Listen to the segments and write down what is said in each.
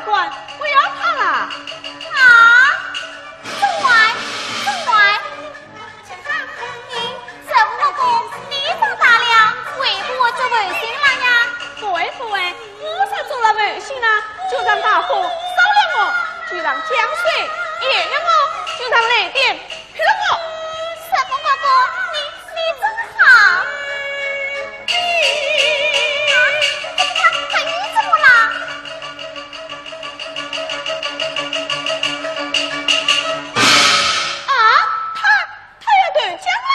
大官，不要怕啦。啊，众外，您这不过力上大量，为何这违心了呀？不会，我才做了违心啦，就让大火烧了我，就让江水淹了我，就让雷电劈了我。什么哥哥，你真好。你怎么了？啊，他要对江了。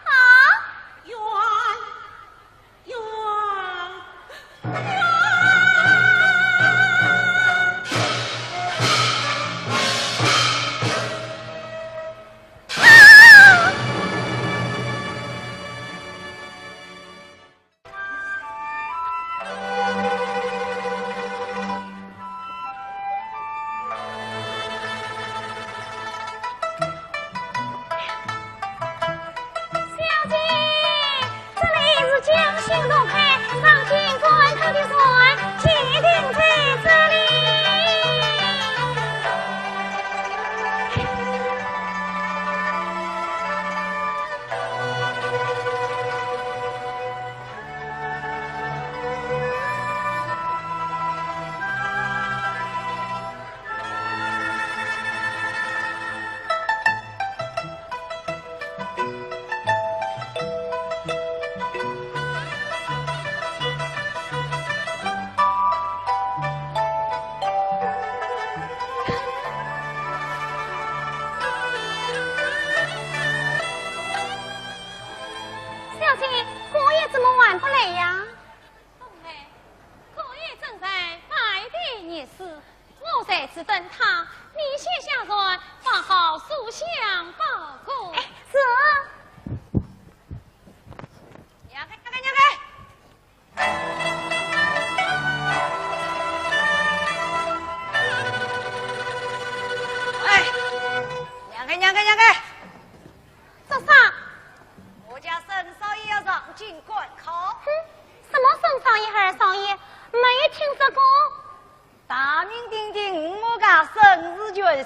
啊，冤。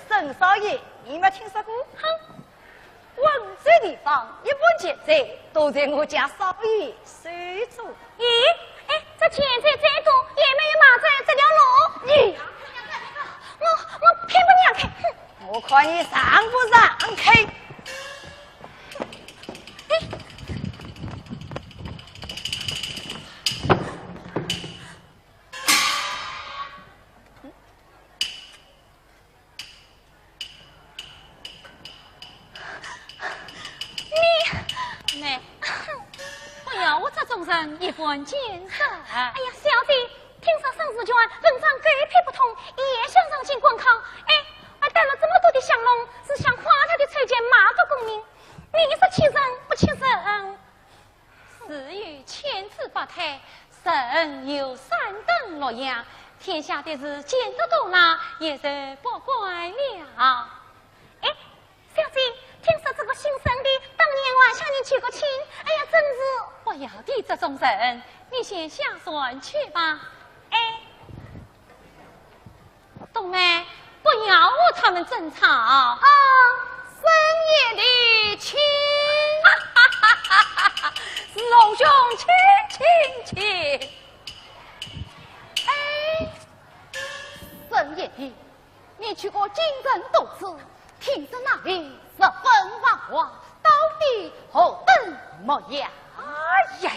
沈少爷，你没听说过？哼，温水地方一般钱财都在我家少爷手中。咦，哎，这钱财再多，也没有马在这条路。你，我偏不让开。哼，我看你让不让开？一本见识。哎呀，小姐，听说沈世娟文章狗屁不通，也想上京观考。哎，带了这么多的香笼，是想花他的翠剑马足功名。你是欺人不欺人？事与千姿百态，神有三等洛阳，天下的事见得多啦，也是不怪了。哎，小姐，听说这个姓沈的当年晚向你娶过亲，哎呀，真是。不要的这种人，你先下船去吧。哎，冬梅，不要和他们争吵。啊，深夜的亲，师兄亲。哎，深夜的，你去过京城多次，听说那里十分繁华，到底何等模样？呀！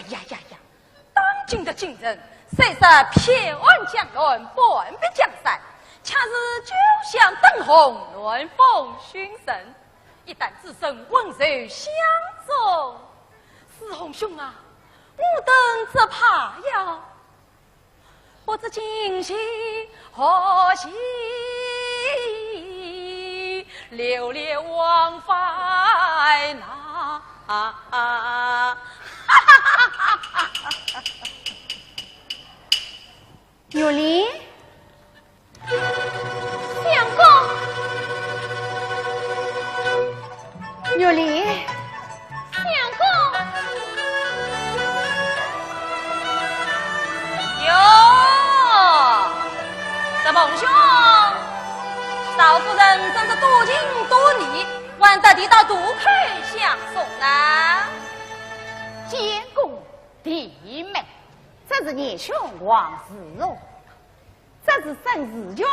当今的京人，虽是偏安江南，半壁江山，恰是酒香灯红，暖风熏神。一旦只剩温柔相送，师兄兄啊，我等只怕呀，不知今夕何夕，流连忘返哪。有理，相公，有理，相公，哟，怎么兄，少夫人真是多情多义，还得地到杜口相送啊！监公弟妹，这是你兄王事哦，这是生死权。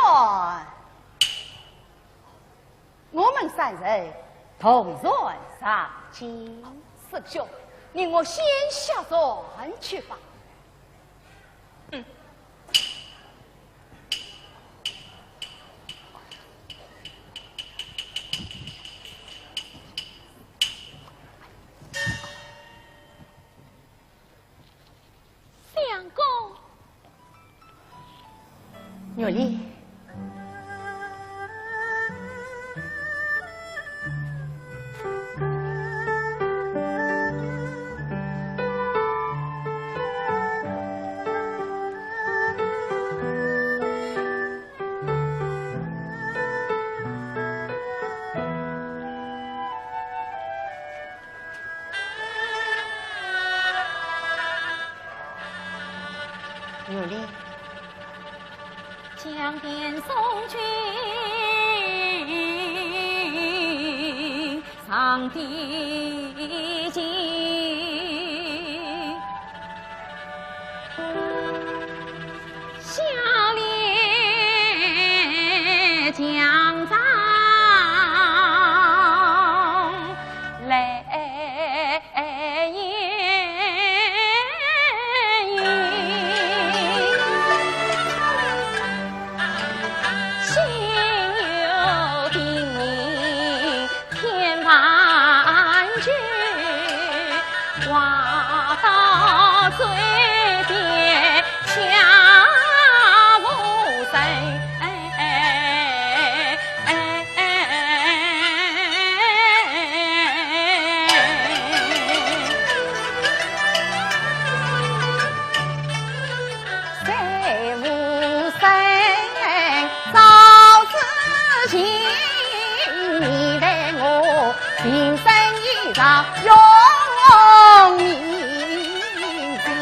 我们三人同船上京，师兄，你我先下船去吧。相公，玉丽，玉丽。将鞭送君上帝境，下列将长来用你心，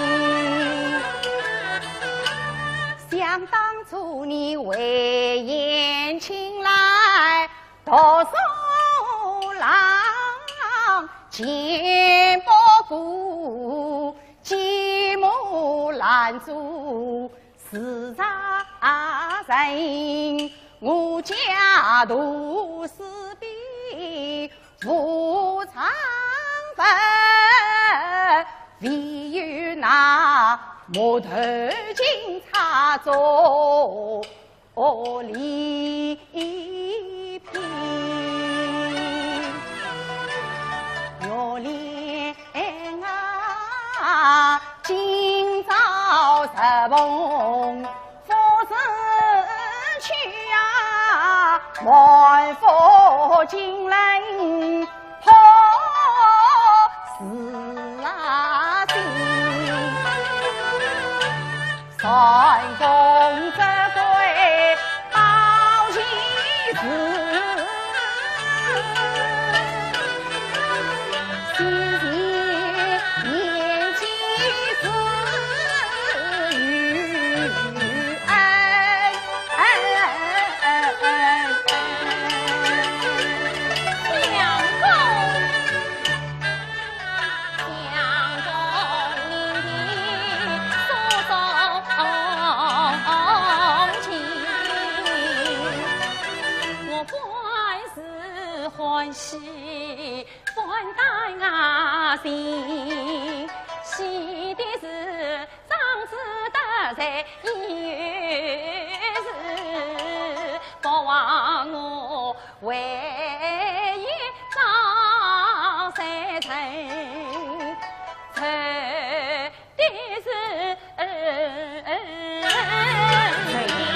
想当初你为言请来多少郎，钱不顾，寂寞拦住是啥人？我家徒四壁无常分，唯有那木头警察做礼品。月莲啊，今朝十逢夫人去啊，万福金人破事啊心，三公这对报喜事，心情年纪事与恩。欢喜欢待我心，喜的是长子得财一月事，不枉我为一张三成，愁的是为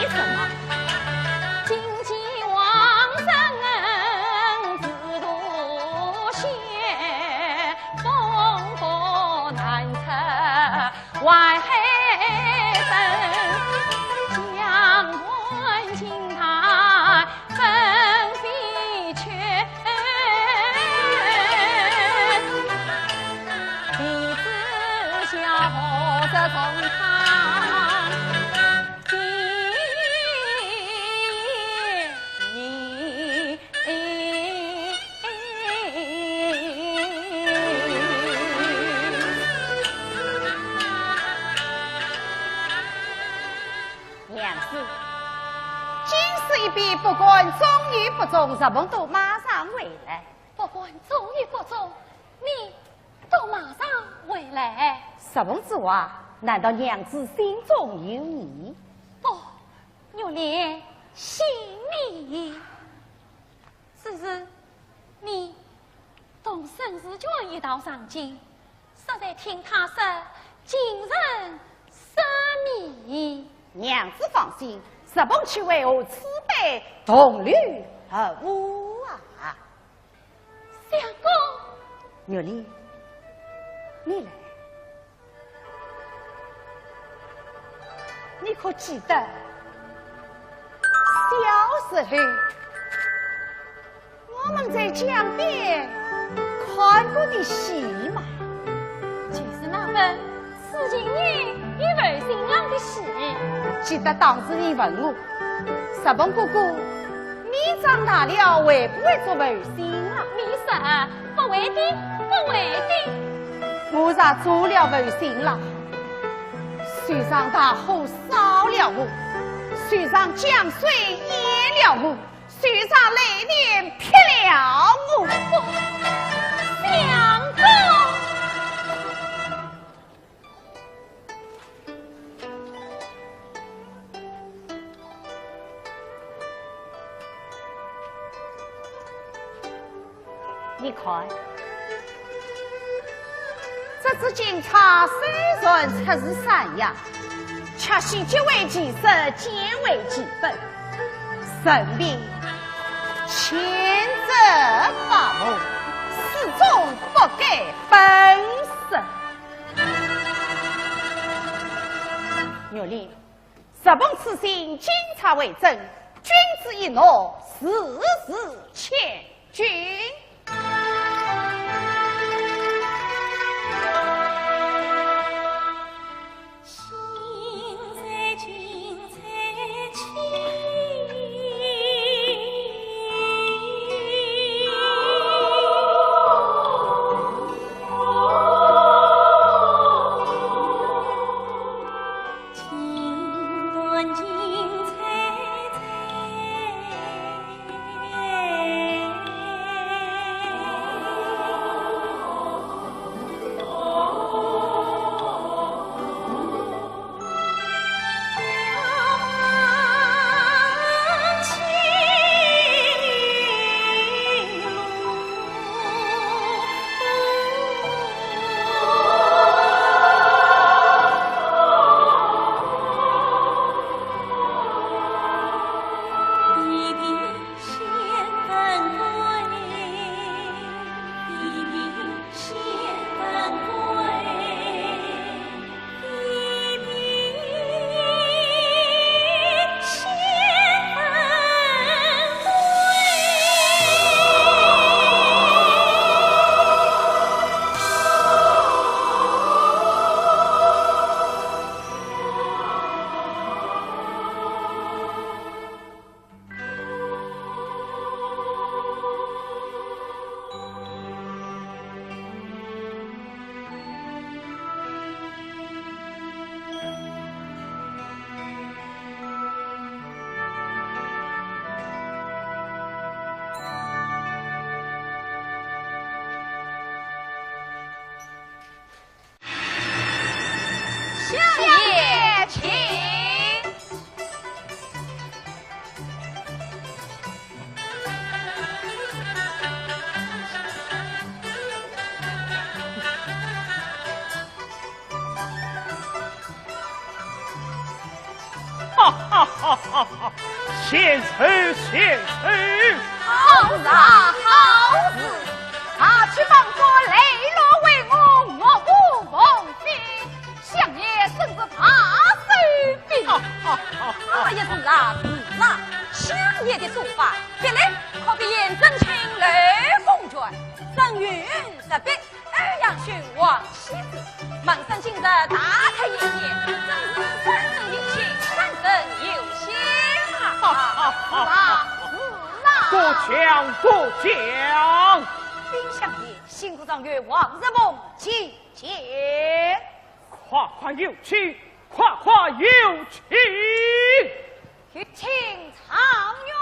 什么？经济旺盛自度险，风波难测外海深。一笔不管中与不中，日本都马上回来。不管中与不中，你都马上回来。日本之话，难道娘子心中有你？哦，玉莲心里，此时你同沈世娟一道上京，实在听他说今人生命。娘子放心，日本去为何此辈同旅而无啊？相公，玉莲，你来，你可记得小时候我们在江边看过的戏吗？就是那份刺青女与儿新郎的戏。记得当时你问我，日本哥哥，你长大了会不会做儿新郎？你说不会的，不会的。我若做了儿新郎，水上大火烧了我，水上江水淹了我，水上雷电劈了我。相公，你看，这只警察虽然出自山崖，却是极为其实，见为其本，生命千折发木，始终不改本身。玉莲，日本此行，警察为证，君子一诺，事事欠君。献丑献丑！好事好事，他去帮我雷落为我，我不奉心，相爷甚至怕手柄。我也从那是那相爷的做法，原来可比颜真卿雷公爵，生云石壁，二阳轩王妻子，满身今日大开眼界，真是三生有情，三生有幸啊！过奖过奖，丁相爷辛苦上月往日梦请见，夸夸有趣，夸夸有趣，去请常月。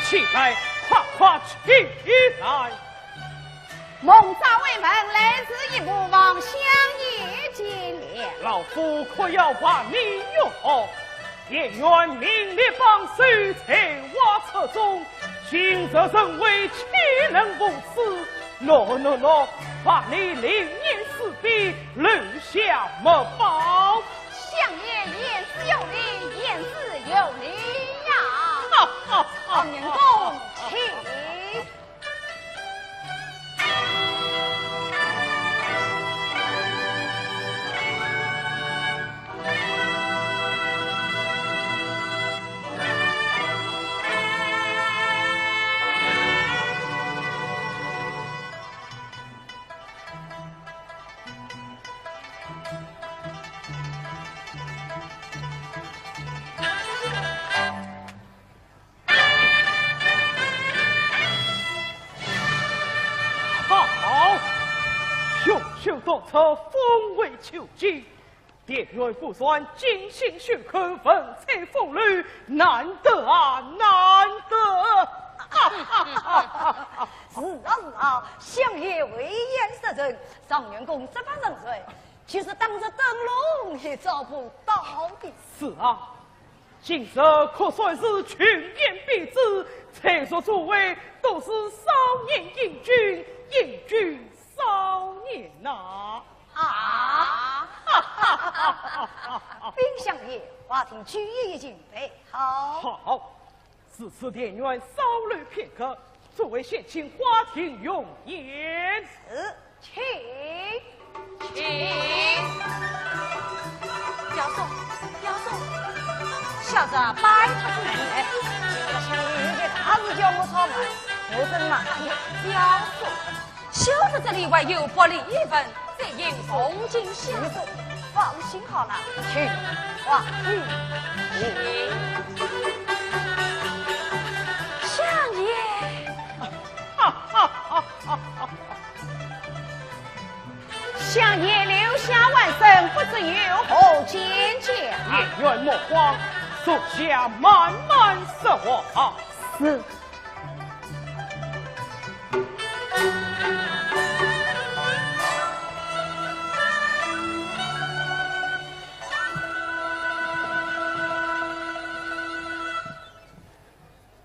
起来，快起来！蒙召为门，来自一部王相爷见了。老夫可要把你用，也愿名列榜首，才挖册中。今则认为岂能无此？喏，把你灵言四壁，留下莫报。相爷言之有理，言之有理呀！常年公，请。多测风味求精，殿院不算精心选科，文采风流，难得啊，难得！是啊，相爷威严摄政，上元公这般人才，其实当着灯笼也找不到的。是啊，今日可算是群言毕之，才所诸位都是少年英俊少年呐！冰相爷，花厅曲艺已经备好。好，此殿院稍留片刻，作为先请花厅用言。请。要说，小子拜他进来，相爷一个大事叫我操办，我真骂你。要说，小子这里外有薄礼一份，再应恭敬相送。放心好了，去花厅。相爷。相爷留下万生，不知有何见解？殿院莫慌，属下慢慢设话。是。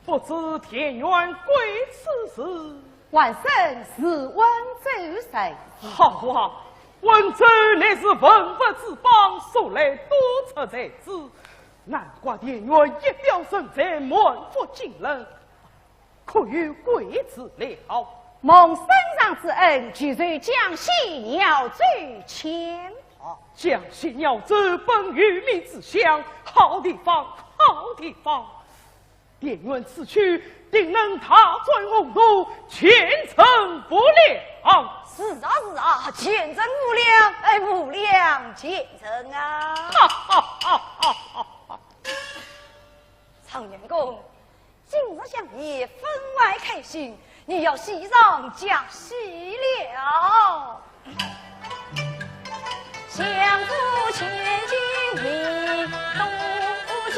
不知田园贵此事，万生是温州谁？好啊，温州乃是文物之邦，素来多出才子，难怪田园一表人才，满腹经纶，可有贵子了。蒙圣上之恩，居然江西鸟州前跑。江西鸟州本与民之乡，好地方，好地方。殿院此去，定能踏转宏图，前程不量。是啊，前程无量，无量前程啊！常元公，今日相爷分外开心，你要喜上加喜了。相府千金一度酒。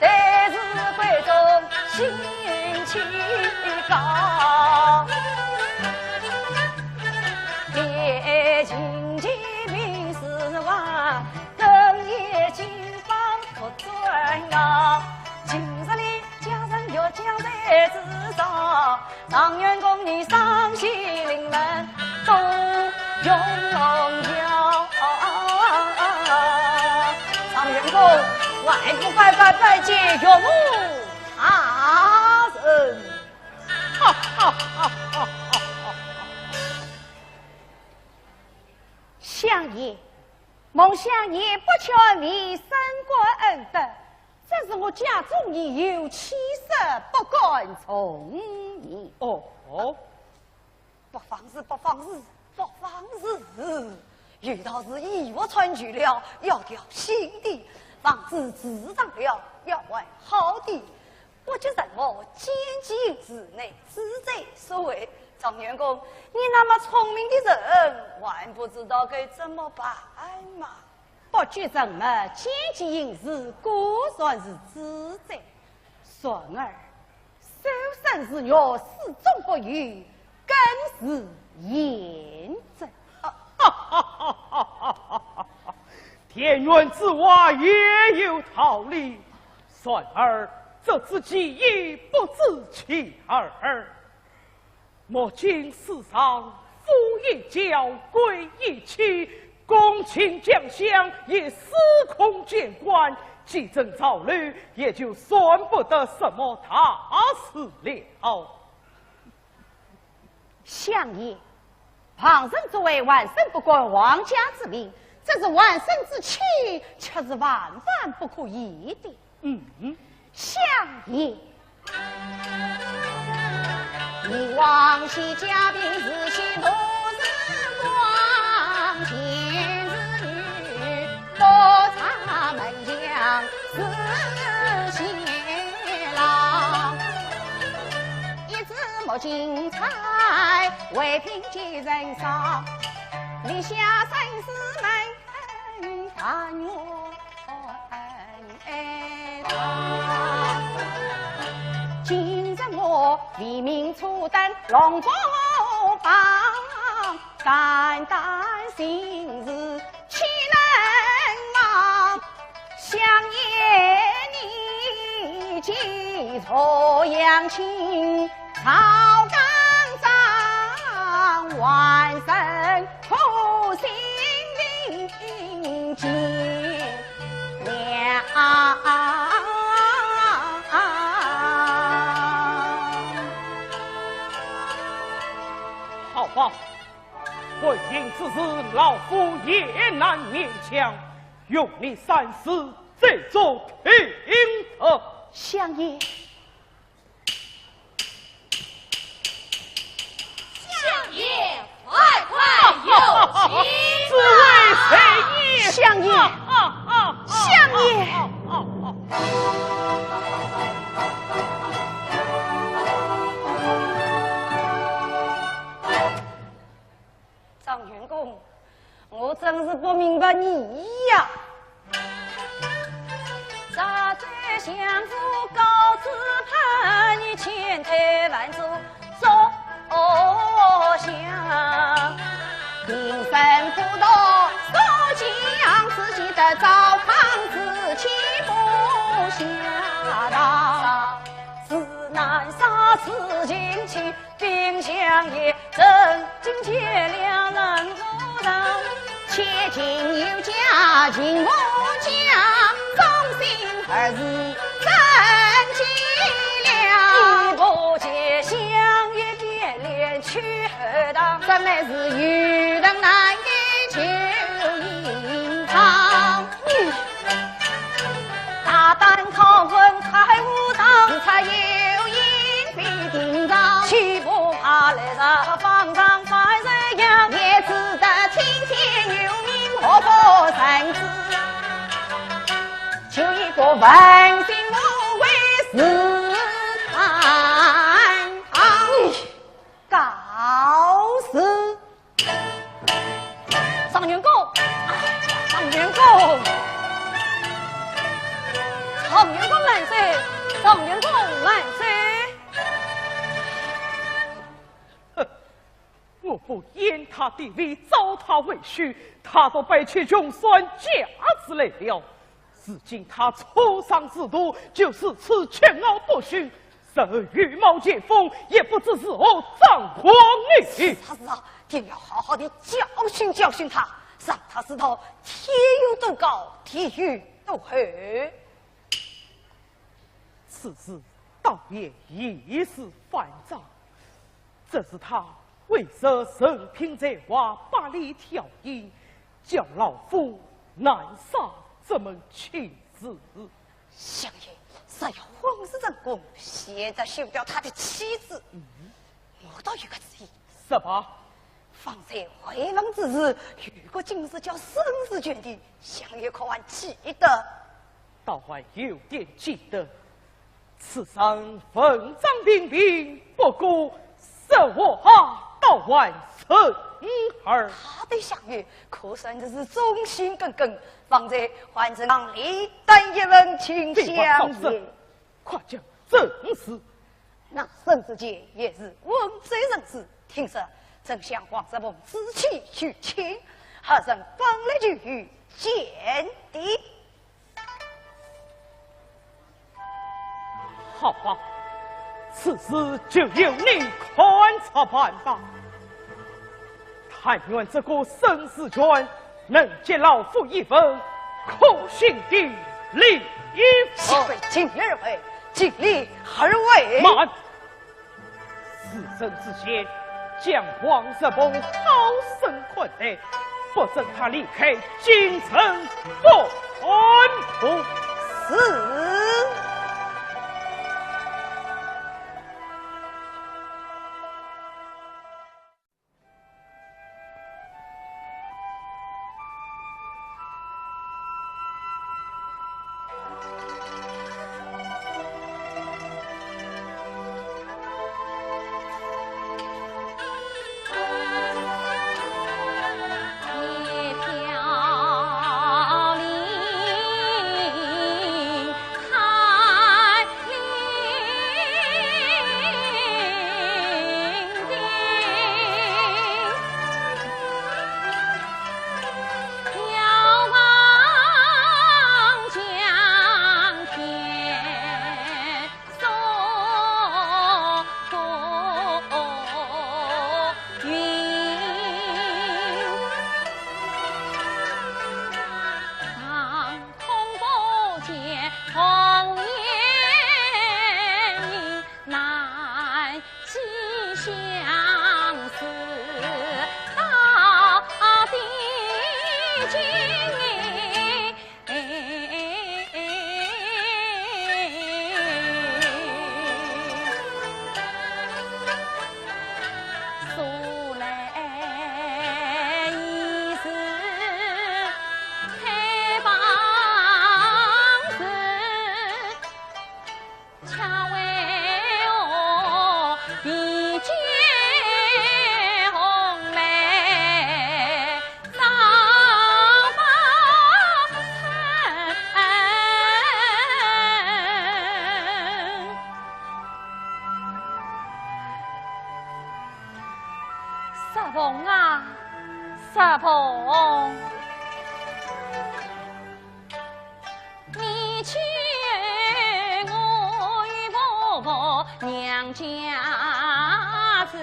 在是闺中心气高，夜情结明是王，更夜金榜不转啊！今日里家人要将在之上，常元公你伤心临门都用了。常元公。还不快拜见岳母他人！相爷，蒙相爷不求你生过恩德，这是我家中已有气色，不敢从你。不妨事，遇到是义我传去了，要掉心地。防止智障了，要为好的。我就认我奸计之内，之贼所为。张元公，你那么聪明的人，还不知道该怎么办吗？不拘什么奸计淫事，果然是自在。孙儿，受生之虐，始终不渝，更是严正。田园之外也有道理，孙儿这自己亦不知其二。莫今世上夫一教，贵一妻，公卿将相也司空见惯，既正造律，也就算不得什么大事了。相爷，旁人作为万圣不管王家之命，这是万圣之气，却是万万不可移的。相爷，你往昔家兵自起都是光，前日女多插门将是贤郎，一直莫精彩，为凭借人上，立下生死门，但我今日我为民初登龙凤榜，肝胆心事岂能忘？相爷你记错阳亲，草纲上万生苦心领尽了。好吧，为因此事，老夫也难勉强，用你三思，再做评测。相爷，相爷，快快有请。此为谁也？相爷，相爷。张元公，我真是不明白你意呀！杂罪相助高子盼，你千推万阻说想，平生不道所讲，自己的糟糠自己不下当，自难杀此情妻，并相爷真经结两人如当，且今有家境我讲，忠心儿子真计了，一不解相爷变脸去何当？怎么是遇人难给求银汤？大胆拷问太无当，才有因非定当，岂不怕来杀方丈犯人样？也只得听天由命，何不成之？就一个问心无愧是堂堂告示。张元公，张元公，张元公万岁！张元公万岁！哼，我不言他的理，糟蹋为虚，他都被其中算假之类了。如今他出丧之徒，就是此全傲不虚，甚而羽毛解封，也不知是何张狂你。他是啊，定要好好的教训教训他，让他知道天有多高，地狱多厚。此事倒也一时反张，这是他为舍生平在外，把里挑引，叫老夫难杀这门亲子。相爷，只要皇室成功，现在休掉他的妻子。我倒有个主意。什么？方才回廊之日，有个今日叫生死决定，相爷可还记得？倒还有点记得。此生分赃兵兵，不过受我到万成儿。他对相爷可算的是忠心耿耿，方才换成让李丹一人请相爷。快将正事。那沈子杰也是文罪人士，听说正向黄石峰自起去请，何曾分了句语见地？好吧，此事就由你看着办吧。但愿这个生死卷能接老夫一份可信的礼义。尽力而为，尽力而为。慢！死生之前，将黄石峰好生款待，不准他离开京城不安步。是。大鹏，你欠我与婆婆娘家子，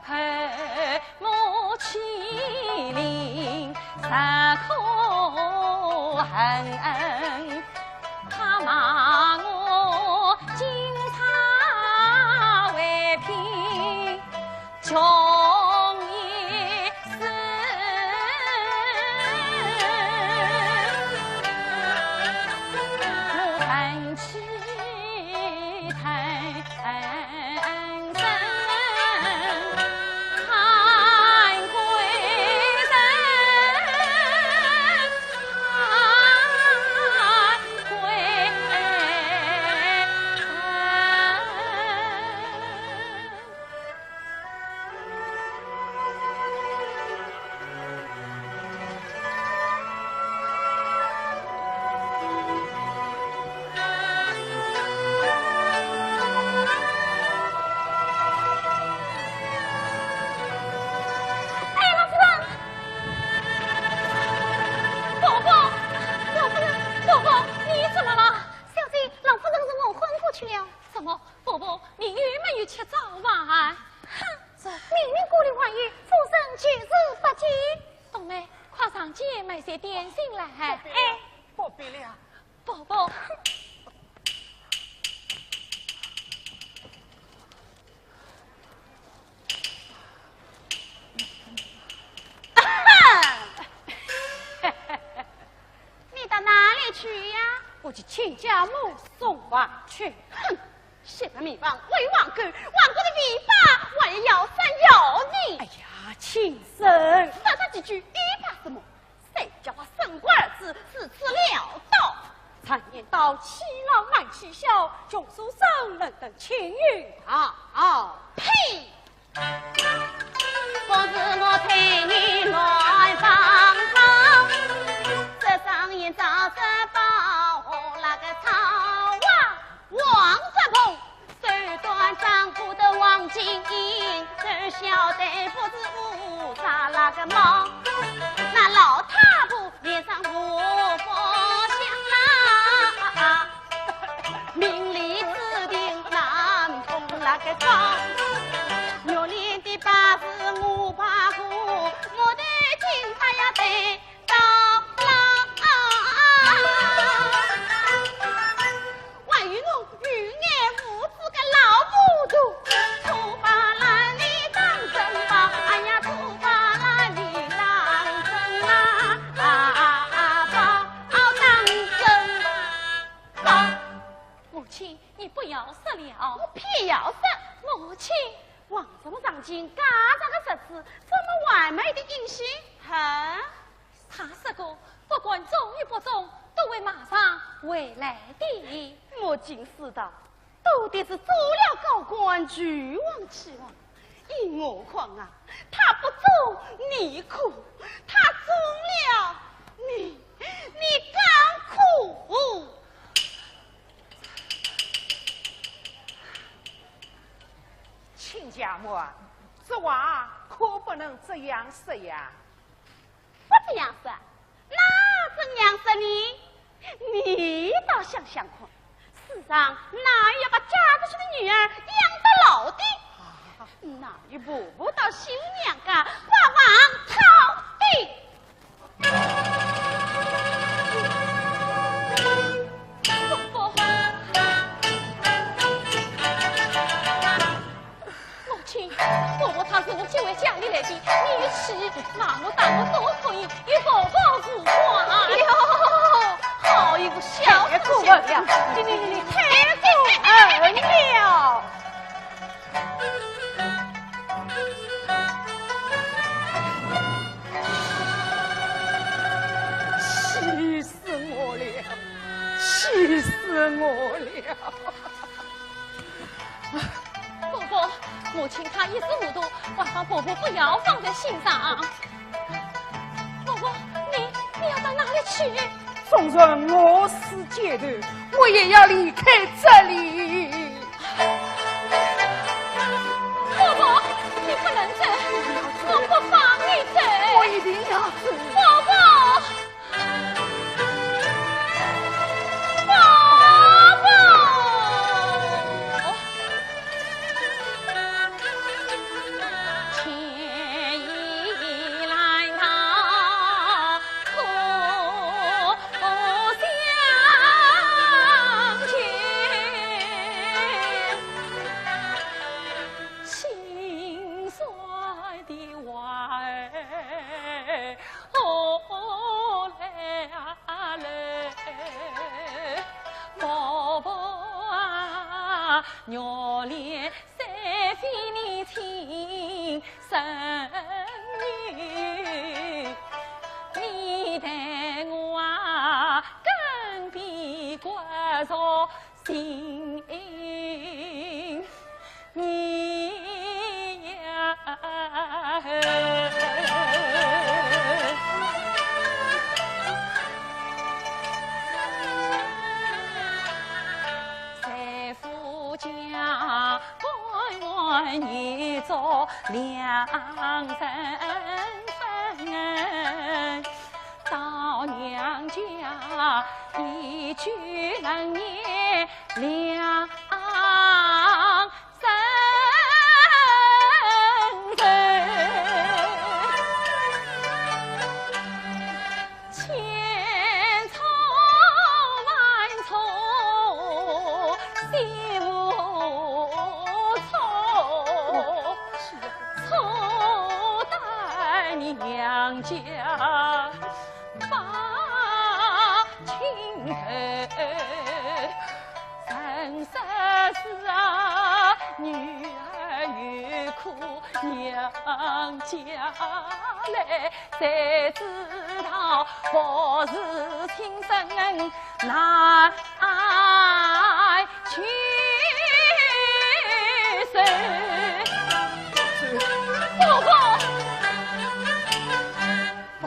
后母欺凌实可恨，他骂我金茶为贫穷。请家母送往去。哼！现在民王为王哥，王哥的尾巴我也要三要你。哎呀，亲生，说他几句尾巴什么？谁叫我生过儿子是此了道？常言道，欺老瞒欺小，穷书生人等情于好。呸！不是我陪你乱放炮，这上演早这包那个草。晓得不知误啥那个忙，那老太婆脸上无法想啊，明里指定难碰那个妆，肉脸的把子我怕过，我的金他呀得到啦。万一我遇眼无知个老糊涂，土把烂你当真吧？哎呀，土把烂你当真啊！当真吧！母亲，你不要死了！我偏要死！母亲，王中上京家长的日子，这么完美的音信，哈？他说过，不管中与不中，都会马上回来的。我竟知道，到底是做了高官，俱往其亡。因何况啊，他不中，你苦；他中了，你更苦。亲家母啊，这话可不能这样说呀。不这样说，那怎样说呢？你倒想想看，世上哪有把嫁出去的女儿养得老的？哪有婆婆到新娘家把王讨的？伯伯，母亲，伯伯他是我借回家里来的，你与其骂我打我都可以，与伯伯无关。哟，好一个小姑娘，你太过分了！气死我了！气死我了！伯伯，母亲她一时糊涂，万望伯伯不要放在心上。伯伯，你要到哪里去？纵然我死街头，我也要离开这里。伯伯，你不能走，我不放你走。我一定要走。伯伯。鸟脸三非年轻生女，你待我更比国朝心你呀。你做良人分，到娘家一句能言两生人，千错万错心无错，错待你娘家把情头，人生是啊，女儿有苦娘家来，才知道不是亲生难取舍。婆婆，婆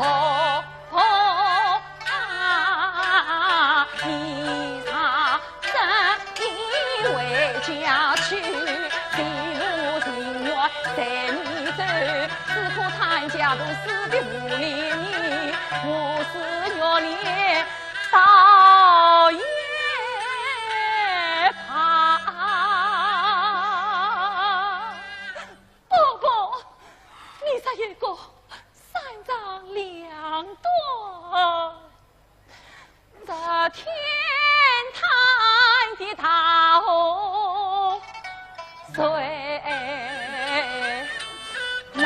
婆啊，你他真以为家去，地路情缘在你走。家都死的无理，我是月里到夜爬。伯伯，你这一个三长两短，这天坛的大红谁能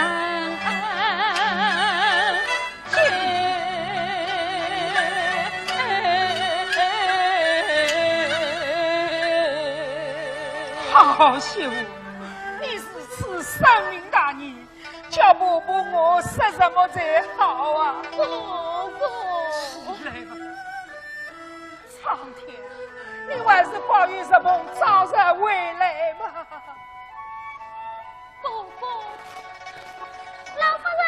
好媳妇，你是此生命大义，叫伯伯我说什么才好啊？伯伯，起来吧！苍天，你还是保佑什么早日回来吧！伯伯，老夫人，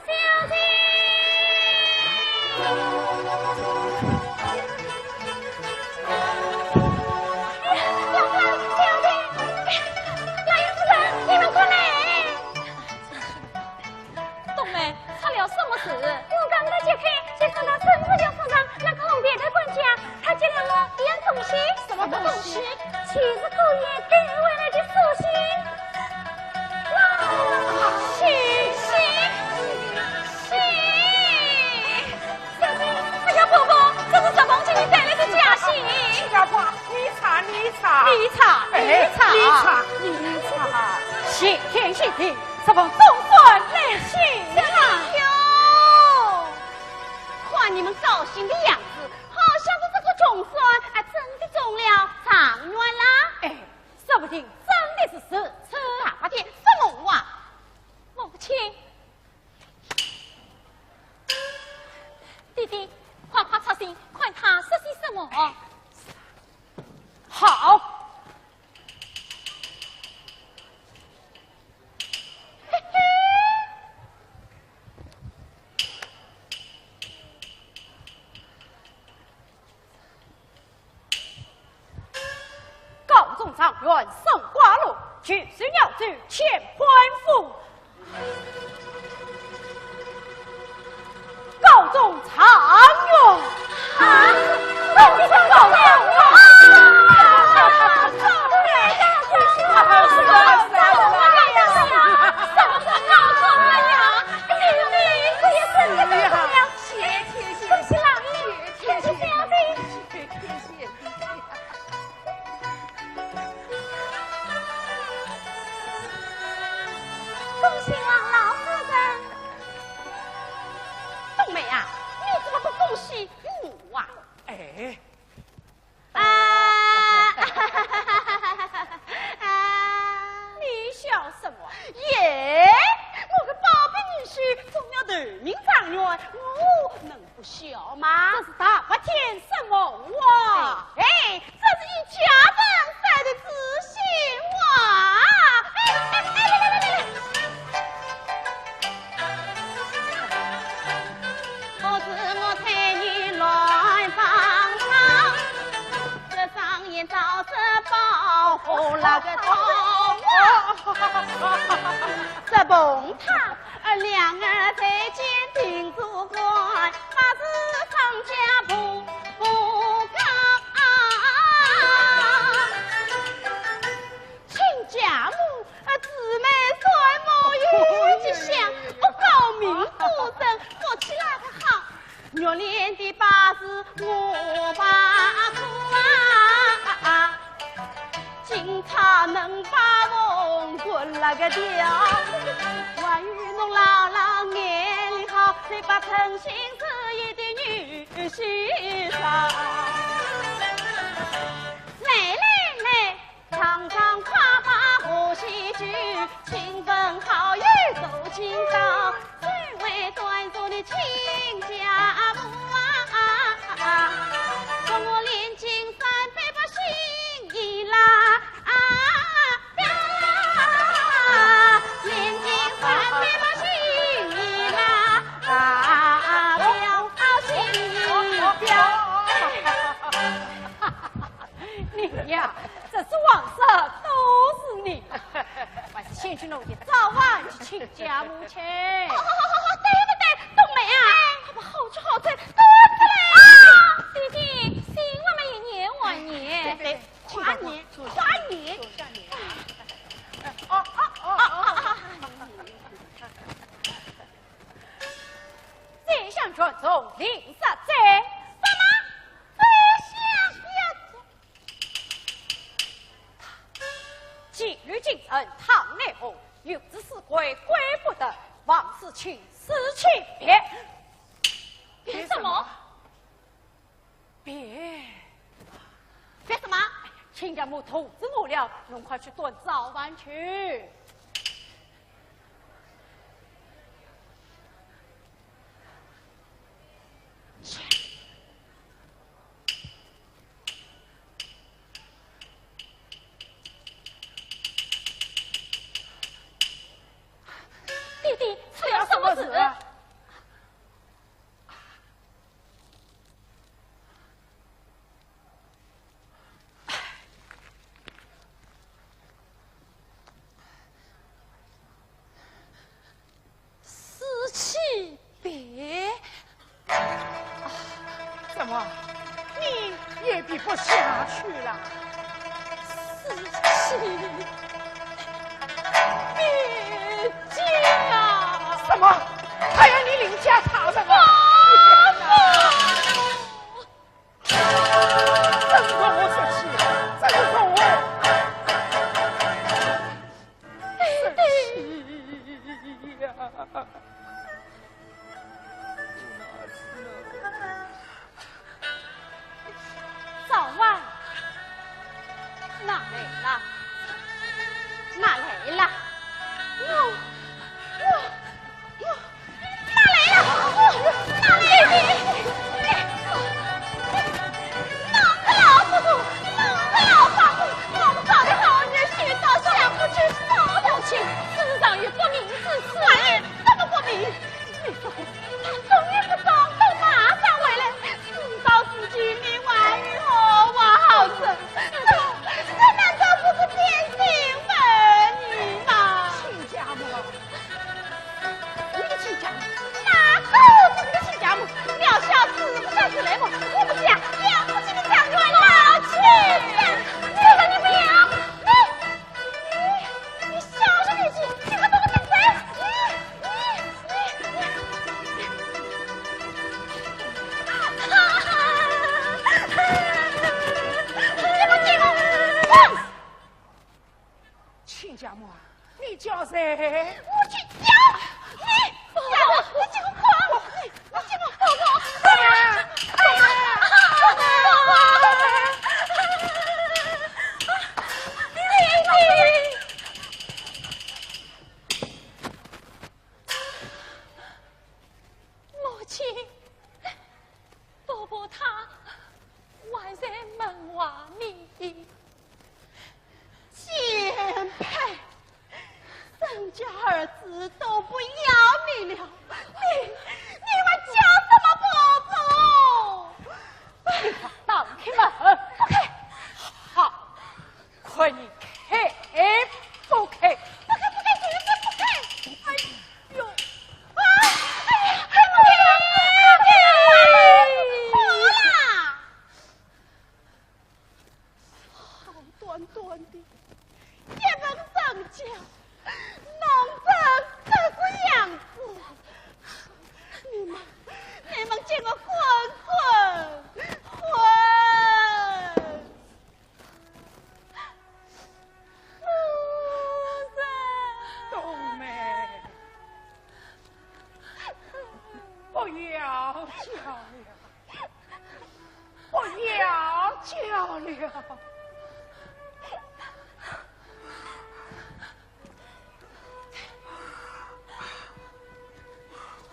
小心！我刚刚解开，就看到孙子就扶上那个红别的管家，他接了我一样东西，什么东西？其实狗爷给回来的寿星。哎呀，伯伯，这是什么给你带来的假信？亲家婆，你查，谢天谢地，什么东关来信？什么？哟，看你们高兴的样子，好像是这个总算真的中了状元啦。哎，说不定真的是事，大白天什么话？母亲，弟弟，快快出信，看他说些什么。好。告中状元送花路，举事要旨前官府。告中状元啊！告中状元啊！恭喜王老夫人！冬梅啊，你怎么不恭喜我啊？哎，你笑什么？耶！我个宝贝女婿中了头名状元，我能不笑吗？这是大白天什么话？哎，这是一家人晒的知心话。我知我猜你乱上场，这上演照着保护那个头这蹦他两儿在间定主官，把事上家不刚。亲家母姊妹双母有吉祥，我高明主人活起来还好。月连的把事我把苦今他能把红棍那个掉，万一侬姥姥眼里好，再把诚心实意的女婿上。来，常常夸夸贺喜剧，亲朋好友走亲到，最为端坐的亲家母啊！跟我连金三百把心意啦！连金三百把心意啦！表心意表。卷中令杀者。什么？这下纪律进城，堂内后，有之死鬼，归不得。王世清死去别。别什么？别别什么？亲家母通知我了，侬快去炖早饭去。弟弟出了什么事？死去别。怎么，你也比不下去了？死去别家。什么？还要你领家他们啊？真是我生气，真是我生气呀！早晚哪来了？哪来了？哪来了？哪来了？弄个老夫妇，弄个老法夫，我们找的好日寻到下不去扫头去，世上有不明之事。哎，怎么不明？你说，他终于不懂，都马上回来，自导自己，你玩与我好生，这难道不是典型文女吗？亲家母，你的亲家母，哪个是你的亲家母？渺小子不算是雷母，我不讲，了不起的将军老亲，这个你不要，你小声点气，你可懂我顶嘴？亲家母，你叫谁？我去叫你，你这个狂，你这个疯狗！母亲，伯伯他还在门外面。贤配，人家儿子都不要你了，你们叫什么伯伯？打开门，不开。好，快你开不开？不开，就是不开！哎呦！啊！哎呀，开门！好啦！好端端的一门生家，弄成这个样子，你们这个混！冬梅，不要叫了，不要叫了。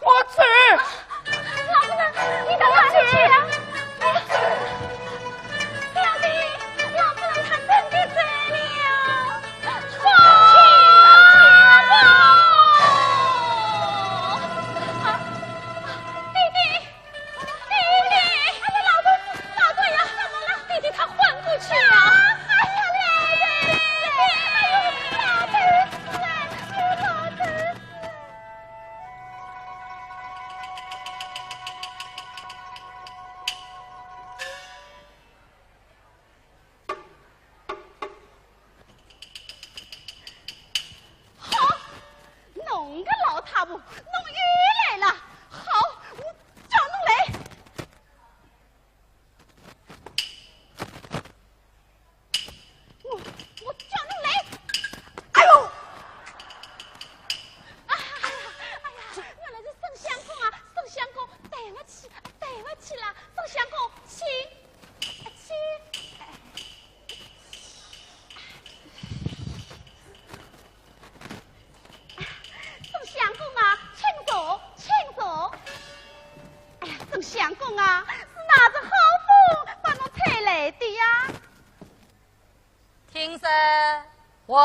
我走。老夫人，你到哪里去了？表弟，老夫人她真的走了。弟弟，哎呀，老头呀，怎么了？弟弟他昏过去了。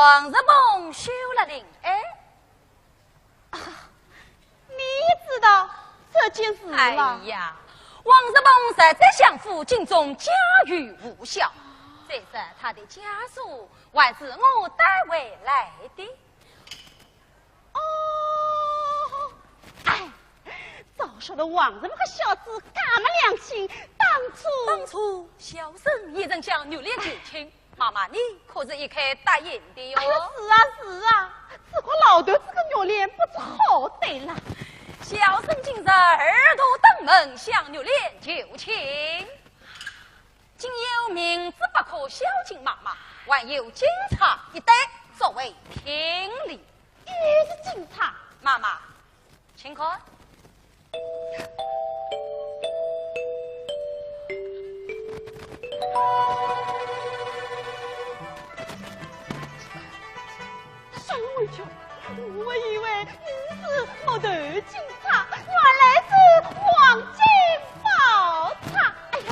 王日鹏休了灵哎。你知道这件事了？哎呀，王日鹏实在相夫敬重，家喻户晓。这是他的家属还是我带回来的。哦，哎，早晓得王这么个小子干么良心，当初小生一人向牛烈求亲，妈妈你可是一开答应的哟。是啊，这个老头这个牛脸不知好歹了。小生今日二度登门向牛烈求亲，仅有明知不可孝敬妈妈，还有警察一队作为听理。也是警察，妈妈，请看。上委屈，我以为你是木头警察，原来是黄金宝察。哎呀，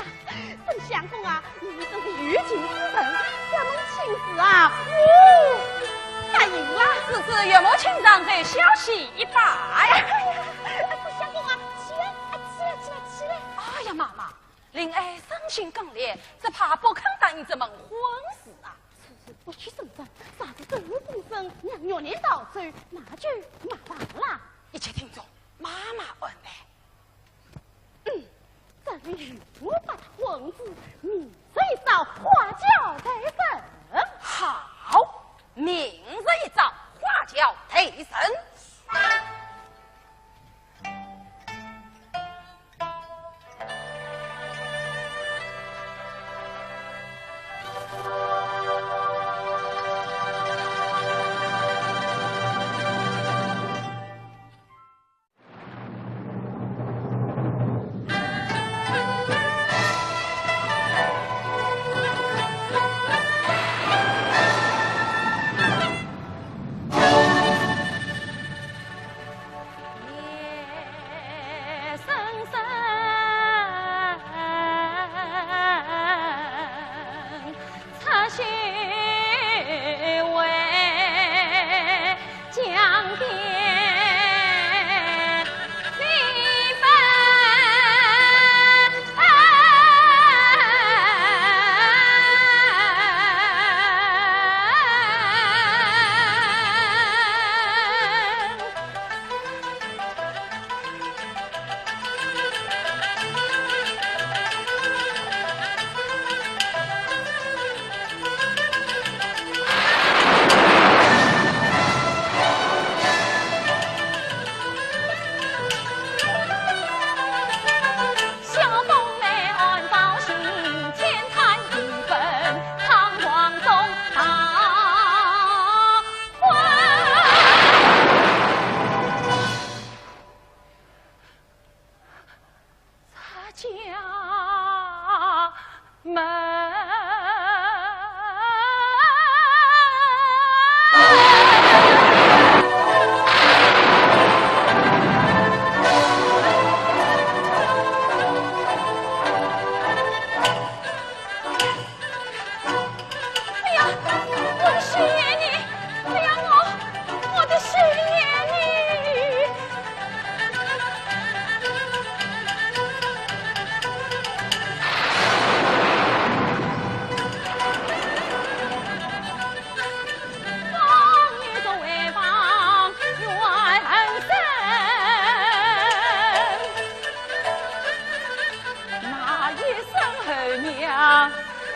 郑相公啊，你真是有情之人，咱们亲事啊，答应了。此岳母亲长在小喜一把呀！郑相公啊，起来！哎呀，妈妈，灵儿生性刚烈，只怕不肯答应这门婚事啊。不去胜仗，啥子真风声，让月年倒走，那就麻烦了。一切听从妈妈安排。咱们如把婚子，明日一早花轿抬神。好，明日一早花轿抬神。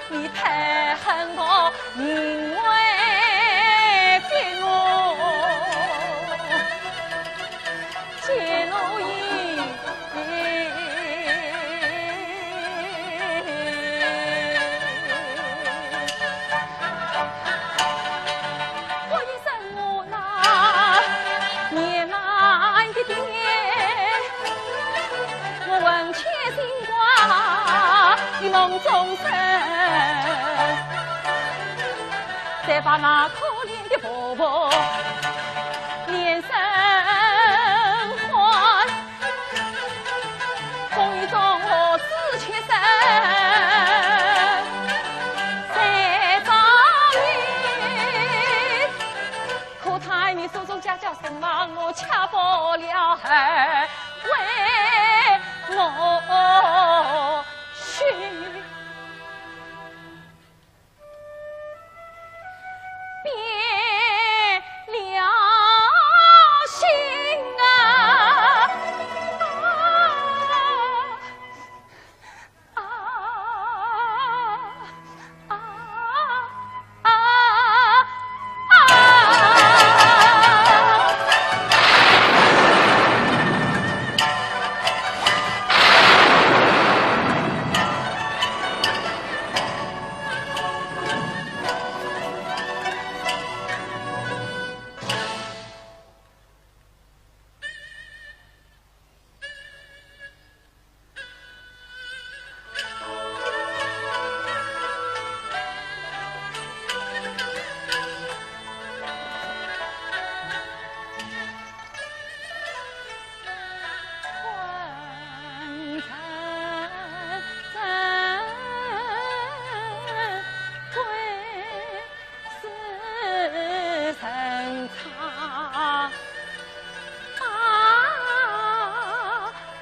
你太恨我，因为逼我揭露我一生我那年迈的爹，我问妾心挂于梦中生。再把那可怜的婆婆连生还，风雨中我死却生，再遭遇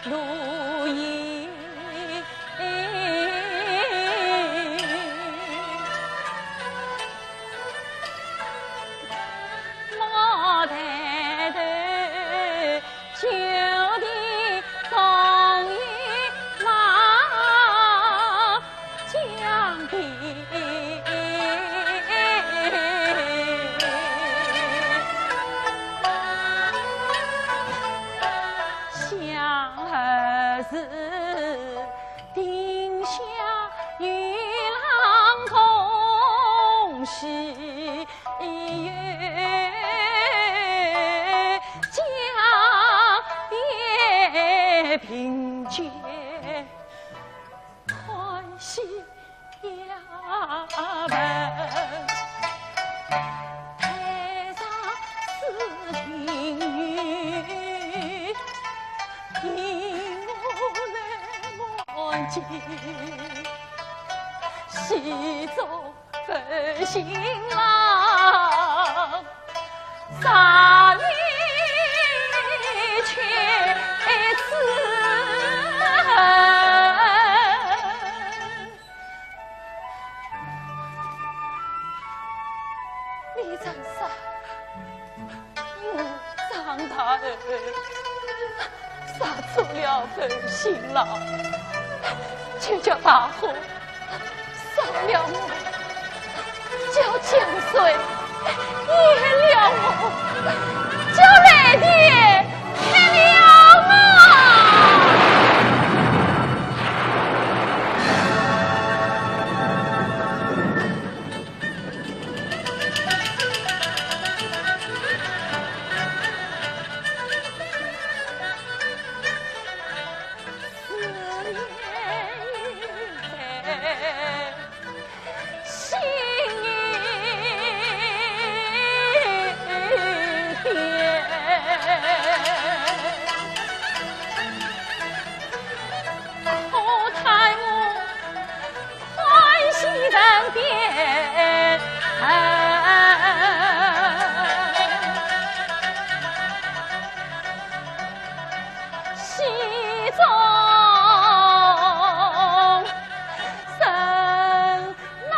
如意。莫抬头，就地终于望江边。想何时定下与郎同喜悦，江边凭借欢喜呀门。台上四平雨，引我来望见，喜中分新郎，啥里却此恨？李长沙，我长大儿杀出了本新郎，却叫大火烧了我，叫江水淹了我，叫雷电灭了我。心一口叹我欢喜人变，心中生难。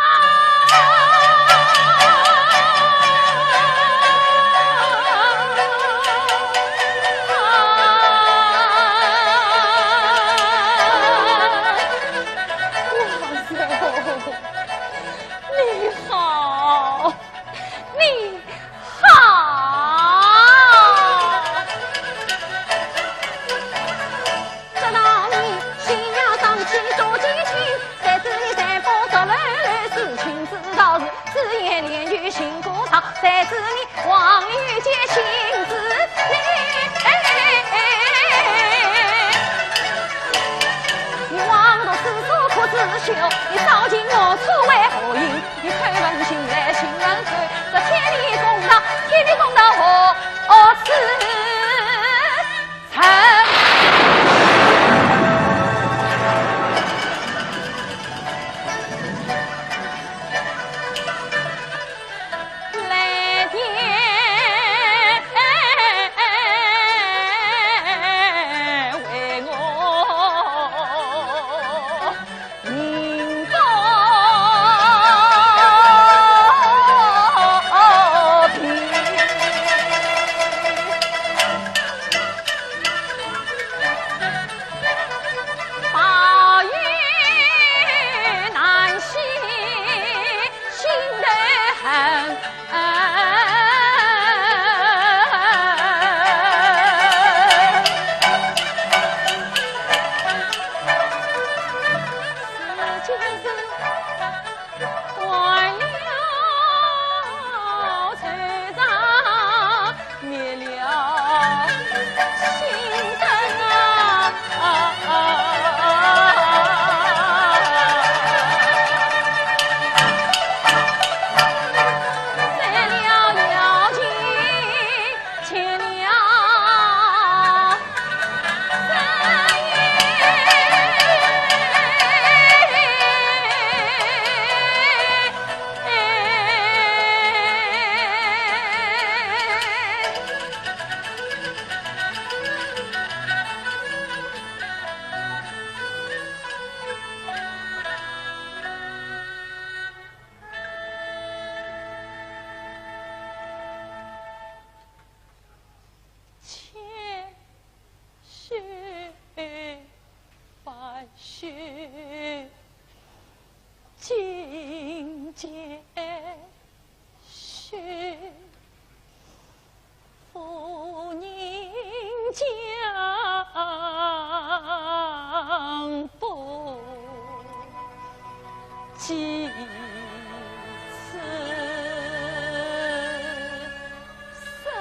你好，你好。这当你新娘上去做激情，谁知你三风着来事情知道是只言连句心歌唱，谁知你望遇见心知你望着四处哭自休，你烧尽我处为何因？你推问心来心人推，这天理公道，天理公道何此成？来电为我明报平。金节须夫人将不及此生。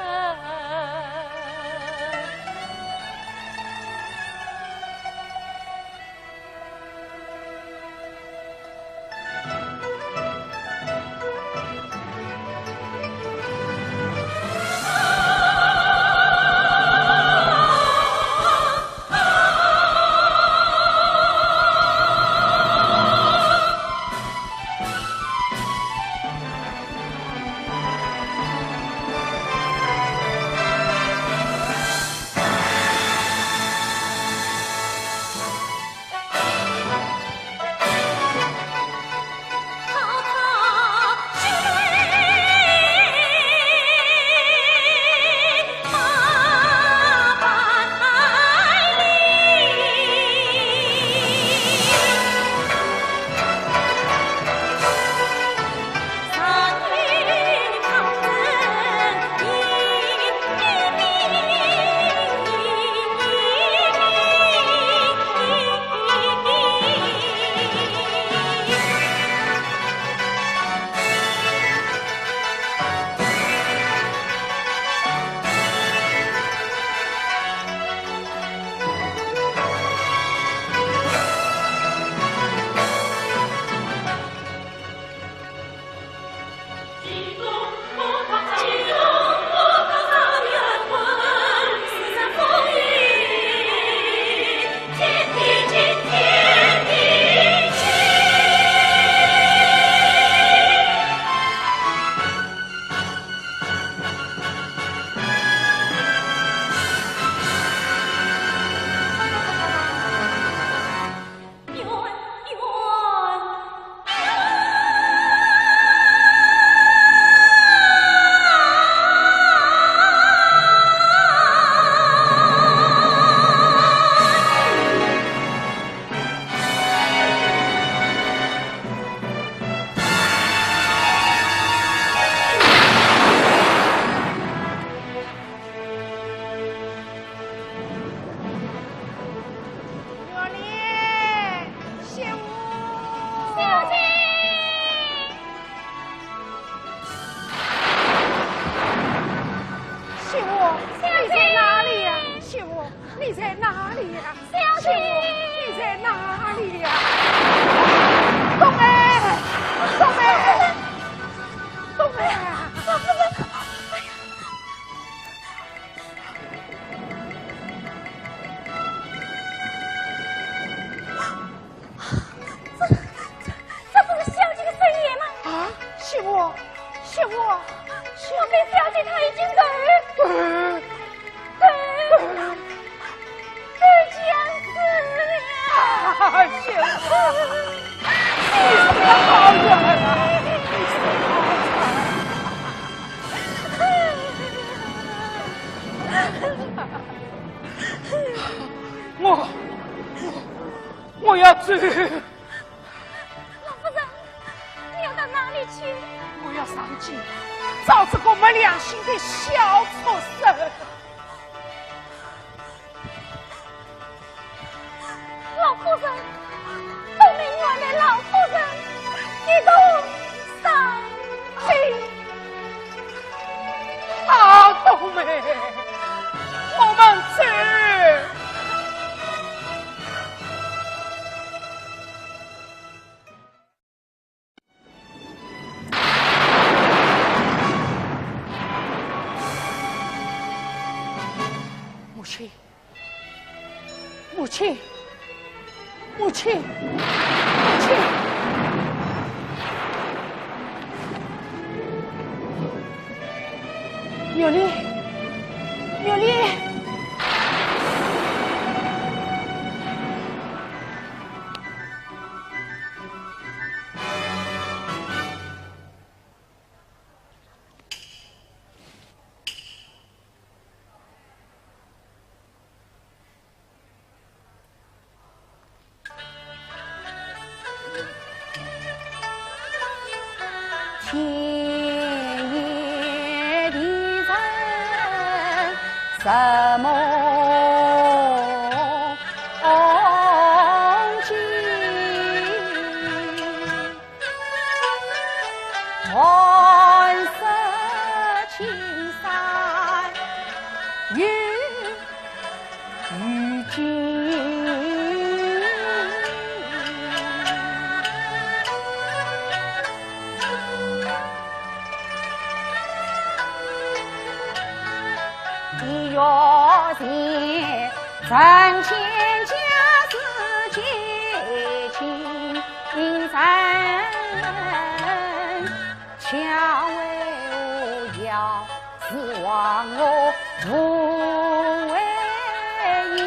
我要走。老夫人，你要到哪里去？我要上京找这个没良心的小畜生。老夫人，都命我的老夫人一同上京。好，冬梅，我们走。母亲，母亲，母亲，母亲。苗丽，苗丽，田野的人什么景？红色青山与金，一月前人间家事结亲人，恰为我要是忘我无为意。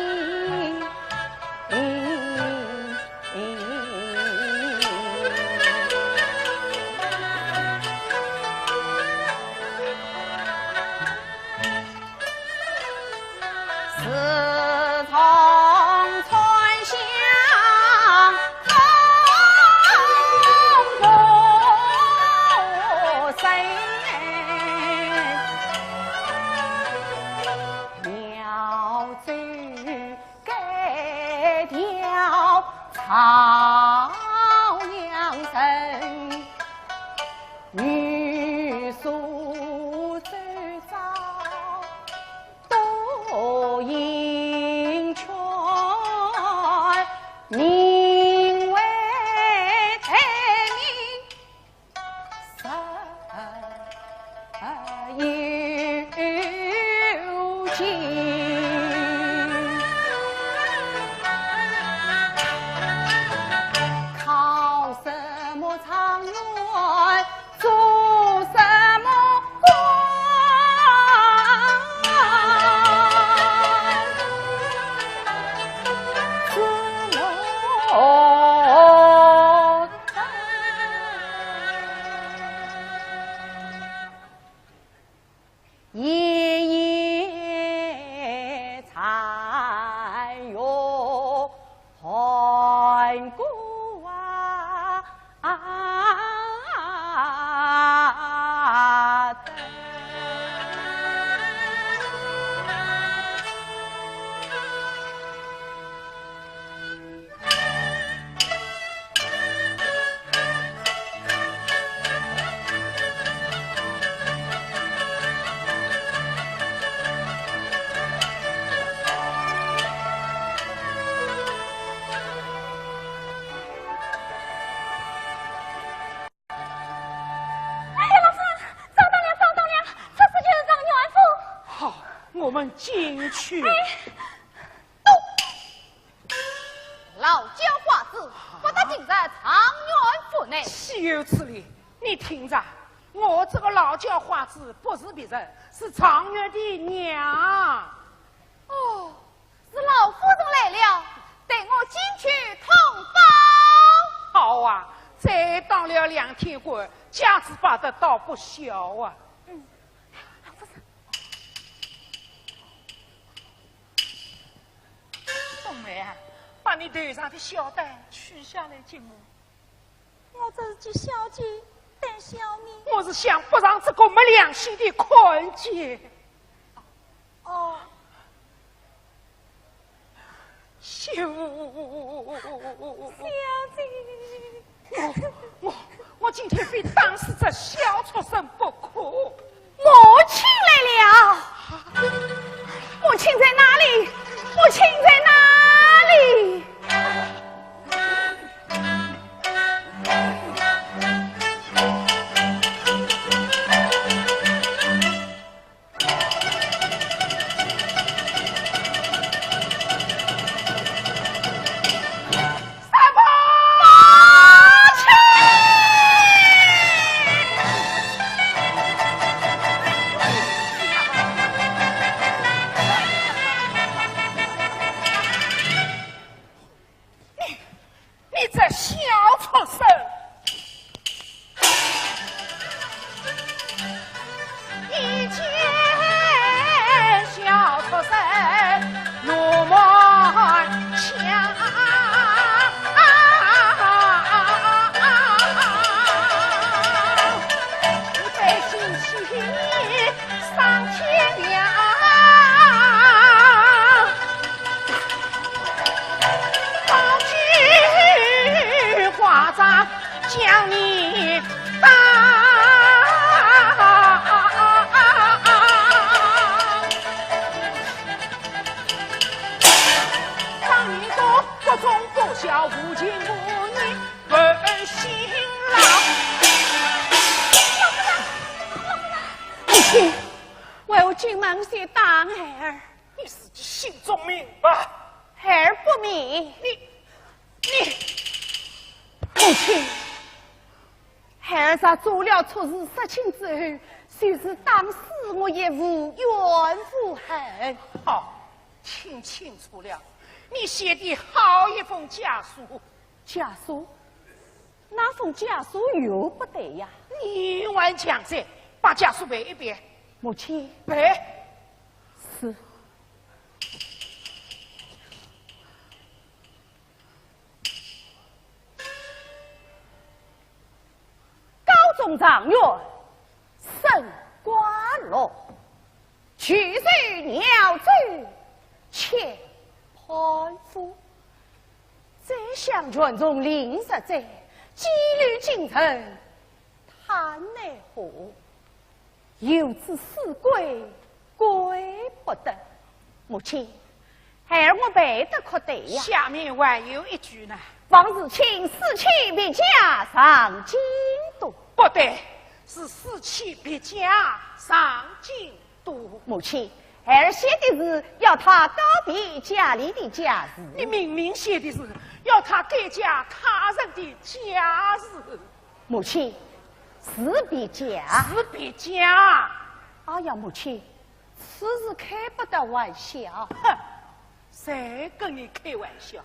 自从川乡风过身，苗州改条草娘身，女宿最早多英权，名为太明有情。考什么状元，做什么官，怎么夜夜残月寒孤我们进去。老奸滑子，不得进在常元府内。岂有此理！你听着，我这个老叫花子不是别人，是常月的娘。哦，是老夫人来了，带我进去通报。好啊，再当了2天官，家子把得倒不小啊。冬梅啊，把你头上的小带取下来进屋。我这是叫小姐带小米。我是想不让这个没良心的看见。哦，小姐，我今天非打死这小畜生不可。母亲来了，母亲在哪里？母亲在哪里？将你打。当年国中国小无情无义问辛劳。母亲，为我进门先打孩儿。你自己心中明白。孩儿不明。你。母亲，孩儿在做了错事杀亲之后，虽是当时我也无怨无恨。好，听清楚了，你写的好一封家书。家书？那封家书又不对呀！你顽强者，把家书背一遍。母亲，背。是。中状元升官禄，去岁鸟州且攀夫。这乡群中临实者，羁旅京城，叹奈何？有子死归，归不得。母亲，孩儿我背得可对呀。下面还有一句呢：王子卿死期别家上京都。不对，是死期别家上京都。母亲，孩儿写的是要他告别家里的家事。你明明写的是要他改嫁他人的家事。母亲，是别家，是别家。哎呀，母亲，此事开不得玩笑。哼，谁跟你开玩笑？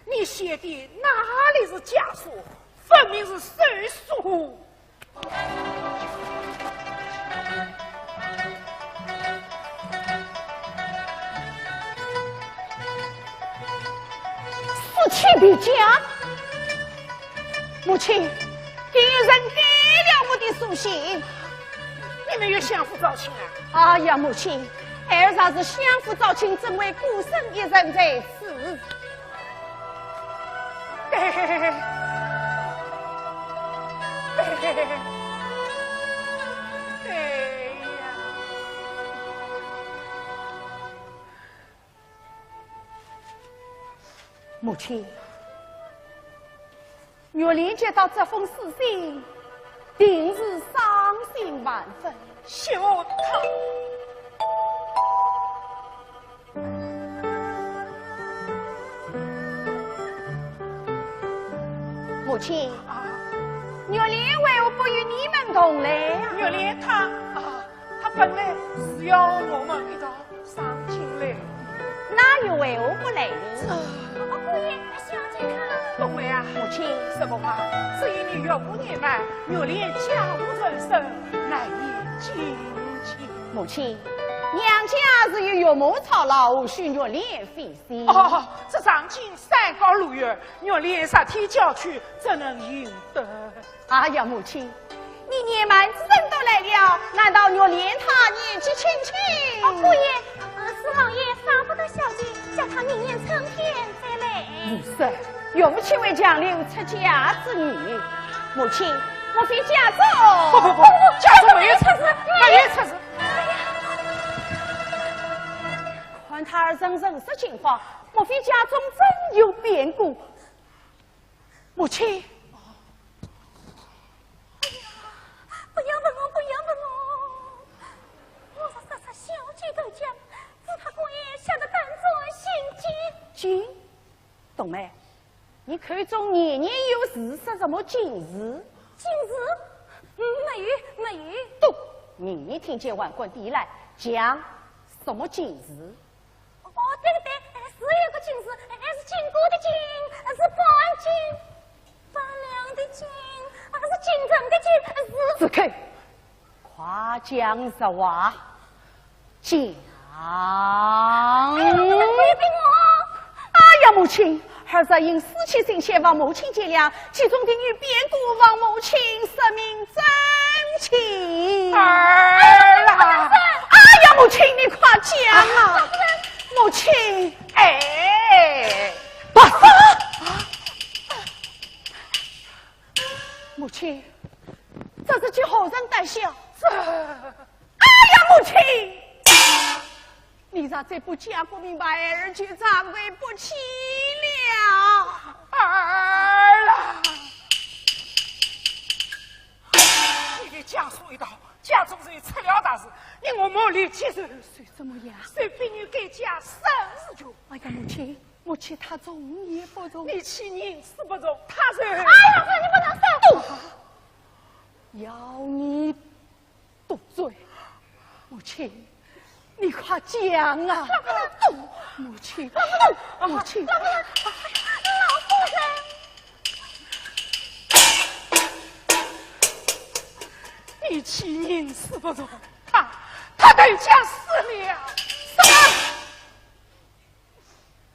你写的哪里是家书，分明是手书。死期别家，母亲，竟有人改了我的书信。你们有相夫照亲啊？哎呀，母亲，孩儿尚是相夫照亲，怎为孤身一人在此？嘿嘿嘿嘿。哎呀！母亲，若连接到这封死信，定是伤心万分。小唐，母亲。若莲为何不与你们同来呀？若莲她本来是要我们一道上京来，哪有为何不来呢？姑爷，小姐看。冬梅啊，母亲，什么话？只因你岳母年迈，若莲家无人身，难以进京。母亲，娘家是有岳母操劳，需若莲费心。哦，这上京山高路远，若莲杀天郊去，怎能应得？哎呀，母亲，你年迈之人都来了，难道若连他年纪轻轻？姑爷，四老爷舍不得小姐，叫他明年春天再来。如是，岳母岂为强留出家之女？母亲，莫非家中？不，家中没有出事，没有出事。看他儿人人事情况，莫非家中真有变故？母亲。不要问我！我说啥小姐都讲，只怕姑爷晓得当作心惊。惊？冬梅，你口中年年有事，说什么今日？今日没有。都，你听见万官递来，讲什么今日？哦，对，是有个今日，是经过的经，是半斤饭量的斤。是京城的京，是子口，夸奖实话，讲。回避我！哎呀，母亲，儿子因死期心切，望母亲见谅，其中定有变故，望母亲赦明真情。儿啦！哎呀，母亲，你快讲啊！母亲，哎，不是。亲，这是去后生带孝。哎呀，母亲，你咋这不嫁不明白，儿却长对不起了儿了。你给家属一道，家中人出了大事，令我莫力其实谁怎么样？谁比你给家生日就？哎呀，母亲她重也不重，你欺人死不中，他是。哎呀，这你不能生。要你堵嘴，母亲，你快讲啊！母亲，母亲，老夫人，你欺人死不中，他对家死了。什么？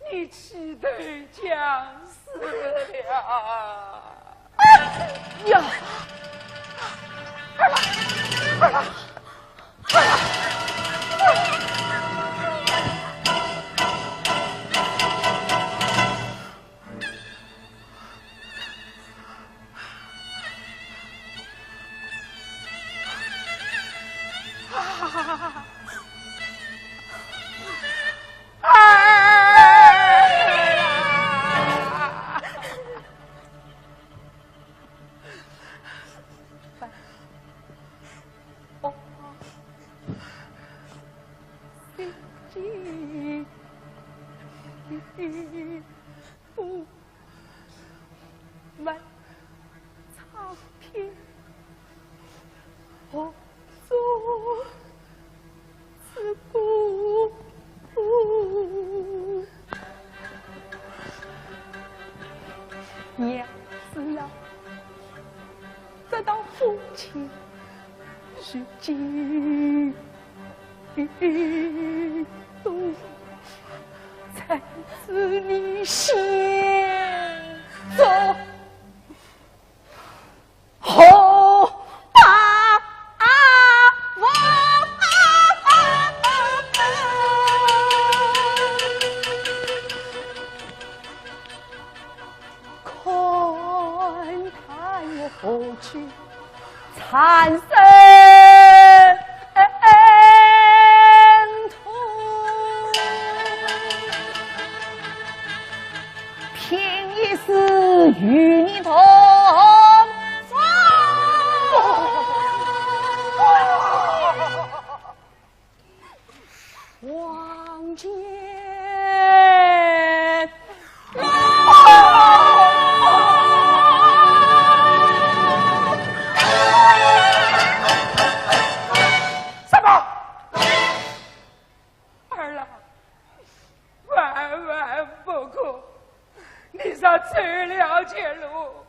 你欺对家死了？呀！二郎，娘子呀，得到父亲是嫉妒，才知你先走后大王。看看我何去残生途，凭一世与你同走。望见什么？二郎，万万不可！你上走了这路，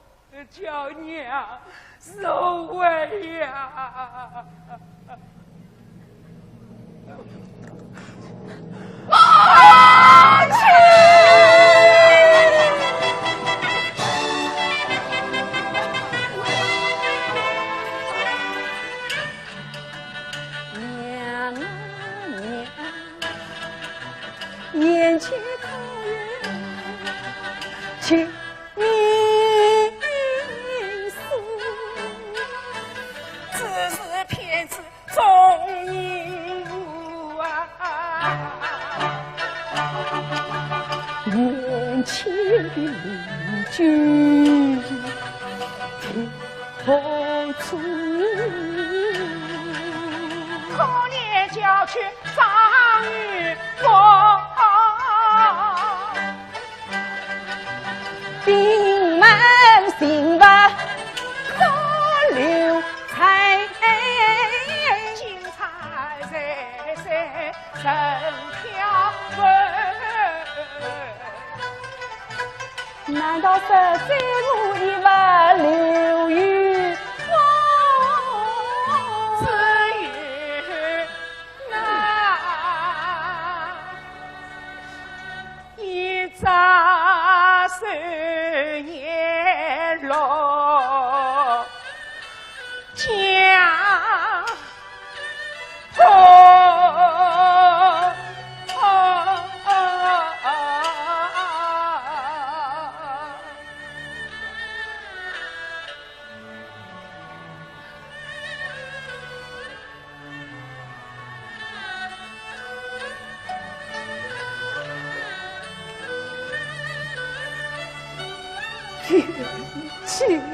叫娘受委呀！母亲！娘啊娘，眼前他人，请你死，只是骗子终因无啊！眼前的邻居听不出。可怜叫去张玉凤，兵满心吧可留才，金钗在身飘飞。难道十三路的不留于我？只有那一扎十年落江头。天气。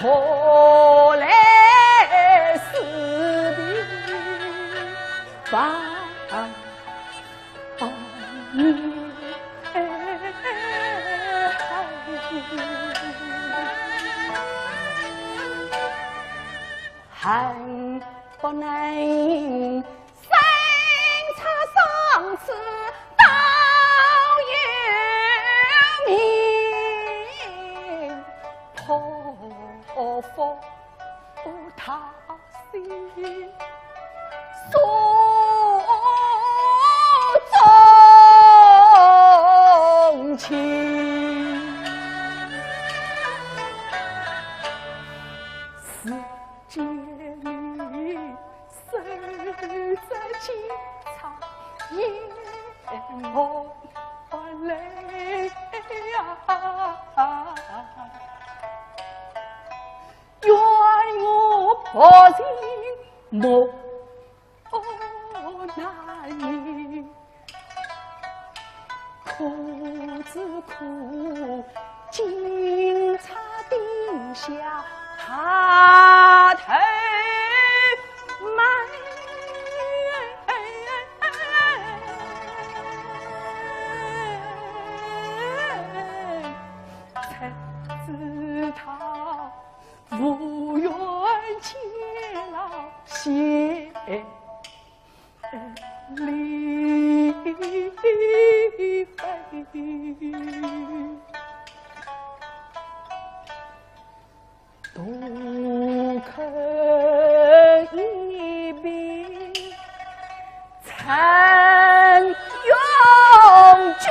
何来是的繁恨不能生出上次到有名破佛他心所钟情世界里守着情长眼望泪呀愿我薄情莫难言苦只苦金叉定下他头埋才知他无缘见老先离独肯一笔参永久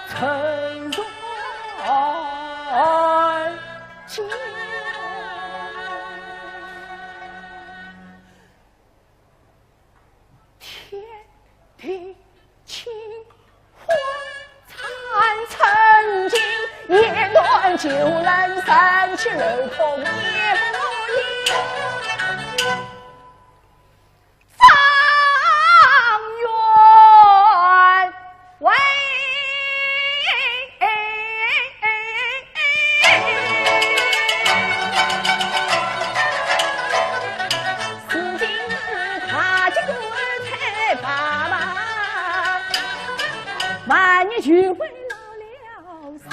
承诺情天地清欢惨曾经也断旧人三七楼空也不离方圆为你就会老了心。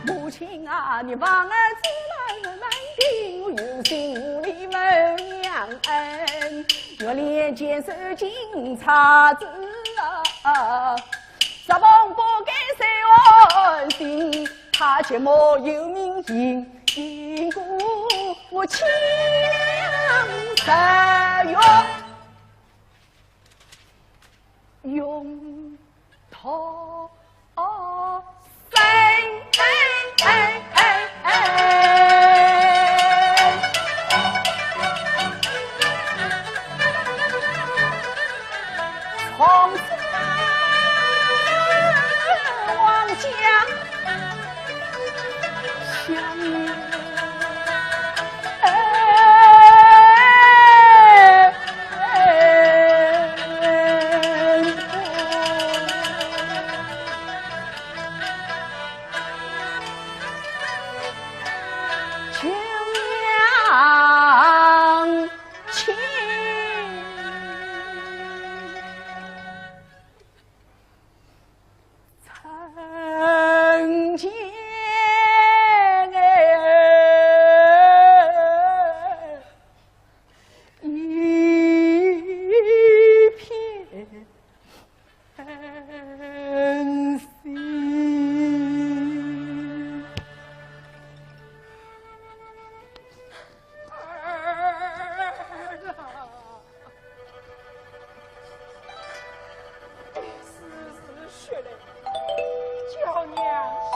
母亲啊，你望儿子来难定，我有心无力问娘恩。我连见手金叉子啊，十方不给谁安心，他却莫有名因故我凄凉十月用头生。从此王家相约，秋阳晴。曾经一片心。血泪，叫娘心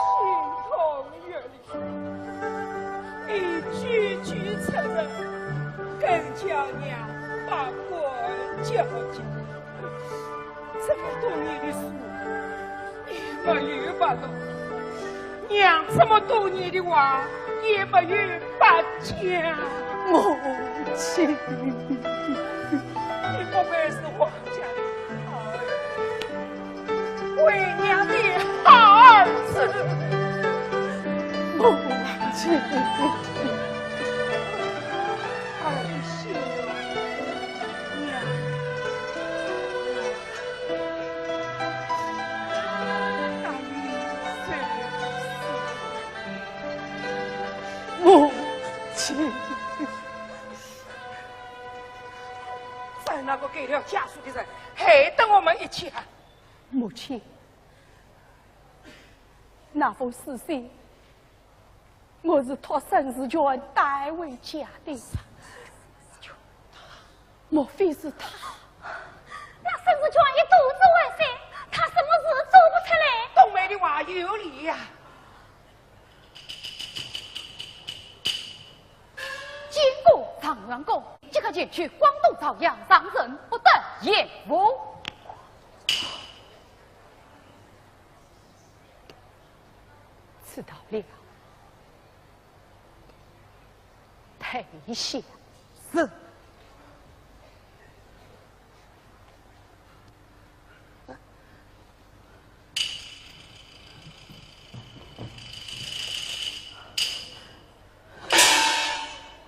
痛月里，你句句承认，更叫娘把官交接。这么多年的事，也没有把懂。娘这么多年的话，也没有把讲。母亲，你不该是皇家的为娘的好儿子，母亲，儿媳娘，那你母亲，在那个给了家属的人，还等我们一起啊！母亲，那封书信，我是托沈世权代为家的。莫非是他？那沈世权一肚子外伤，他什么事做不出来？冬梅的话有理呀、经过长元宫，即刻前去广东朝阳上任，不得延误。知道了，退下是。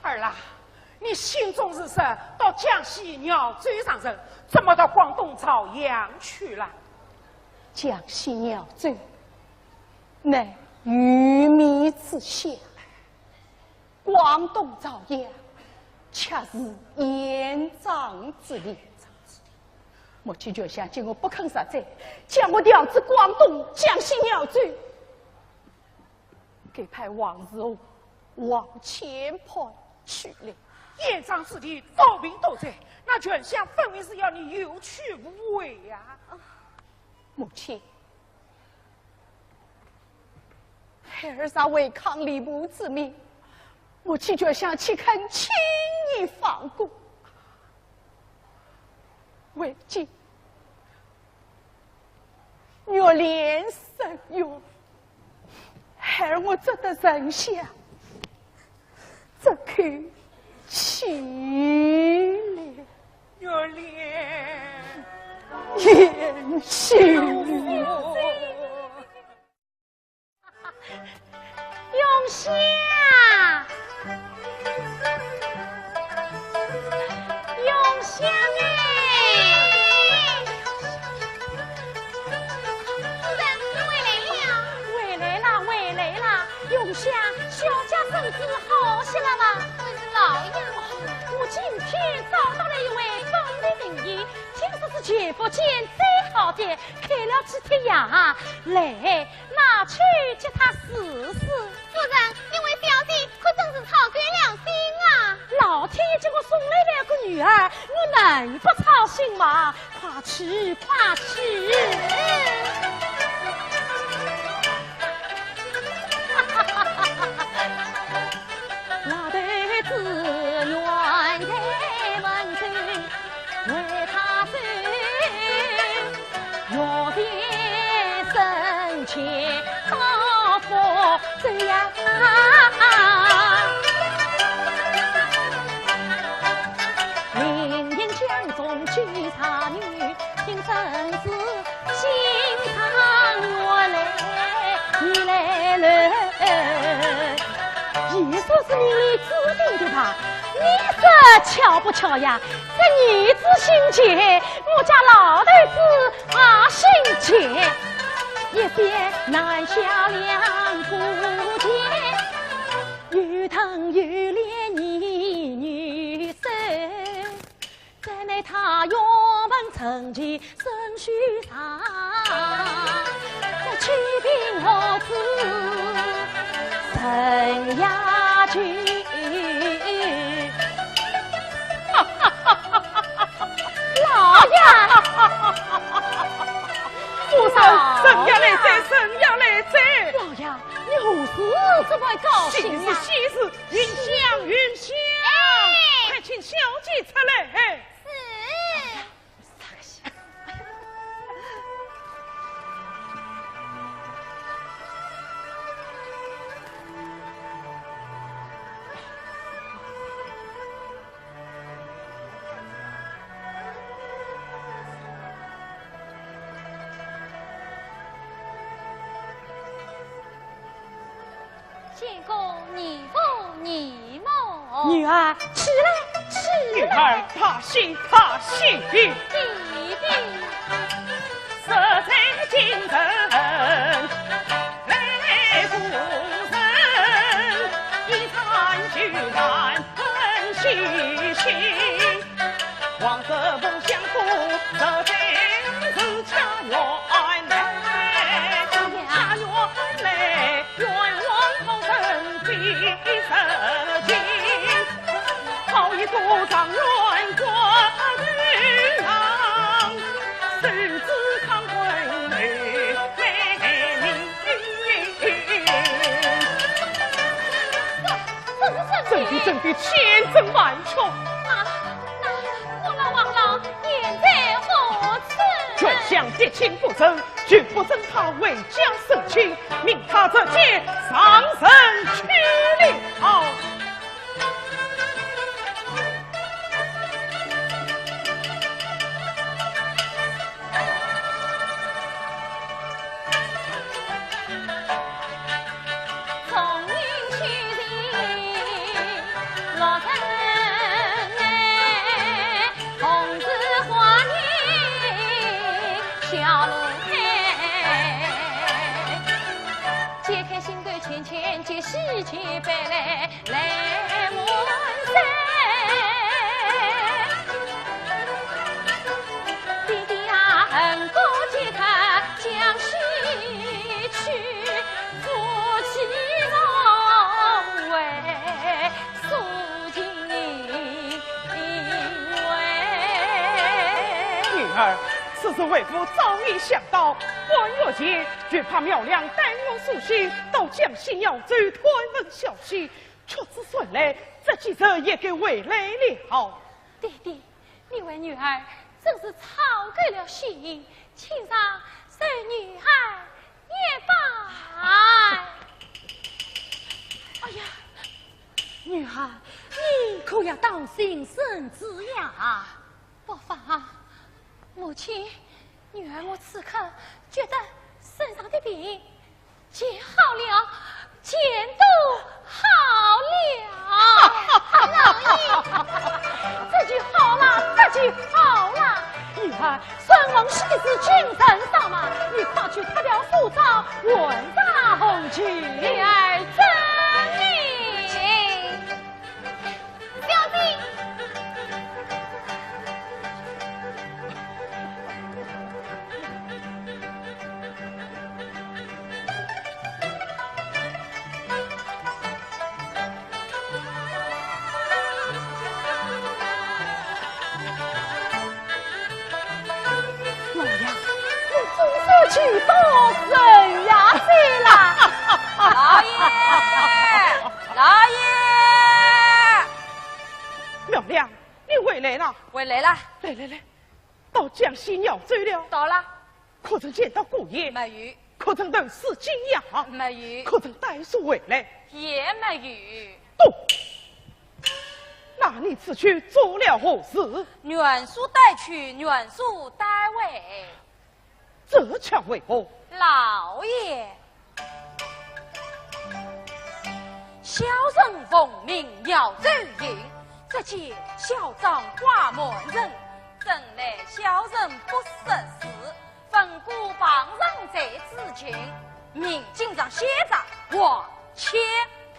儿啦，你心中是神，到江西鸟追上任，怎么到广东朝阳去了？江西鸟州，乃鱼米之乡，广东朝阳，恰是延长之地。母亲就想见我不肯实在，将我调至广东江西鸟州，给派王世宏往前跑去了。延长之地刀兵都在，那权相分明是要你有去无回呀、母亲，孩儿啥违抗礼部之命，母亲就想岂肯轻易放过？为今若连生月，孩儿我只得忍下，这口气了。月莲，言行永夏，永夏哎，今天找到了一位本地名医，听说是全福建最好的，开了几天药，来拿去叫他试试。夫人，因为小弟可真是操鬼良心啊！老天爷叫我送来了个女儿，我能不操心吗？快去，快去！老头子远在门口为他走，若在身前好佛走呀。去茶女听声子，心肠我来，你来了。也说是命里注定的吧？你这巧不巧呀？这女子心切，我家老头子啊心切，一边难下两夫妻，又疼又怜你女手。再来他岳门成前身虚长，这去病何子陈家驹。老爷，夫人，神呀来哉，神呀来哉！老爷，你何时这么高兴呀？喜事，云香，云香，快请小姐出来。见过你父你母，女儿起来，起来！女儿怕喜怕喜，弟弟，实在今人来夫人，一餐聚难分喜庆，望着梦相扶，实在是恰缘来，恰缘来，冤枉好人比实情，好一个状元过日郎，手指康坤美名。真的千真万确。我老王老现在何处？全相敌情不争，绝不争他为将生亲，命他这劫上神去了。喜气白来来满山，弟弟啊，恨过即刻将西去，夫妻同为诉情女儿，此次为父早已想到，关月节却怕苗亮但愿苏醒，到江西扬州传闻消息，却只算来这几日也给回来了。弟弟，你为女儿真是操够了心，请上受女儿也罢。哎呀，女儿，你可要当心身子呀！不妨，母亲，女儿我此刻觉得身上的病见好了，见都好了。老爷，这句好了，这句好了。女儿，孙王喜是君臣上马，你快去脱掉素罩，问答红旗。女儿遵命。小弟，去多神呀飞啦！老爷，老爷，苗亮，你回来了？回来了，来，到江西鸟追了。到了，可曾见到姑爷？没有，可曾认识金阳？没有，可曾带书回来？也没有。不，那你此去做了何事？元素带去，元素带回。这巧为何？老爷，小人奉命要走营，这届校长挂门人，正来小人不识时，吩咐旁人在之前，命警长写着往前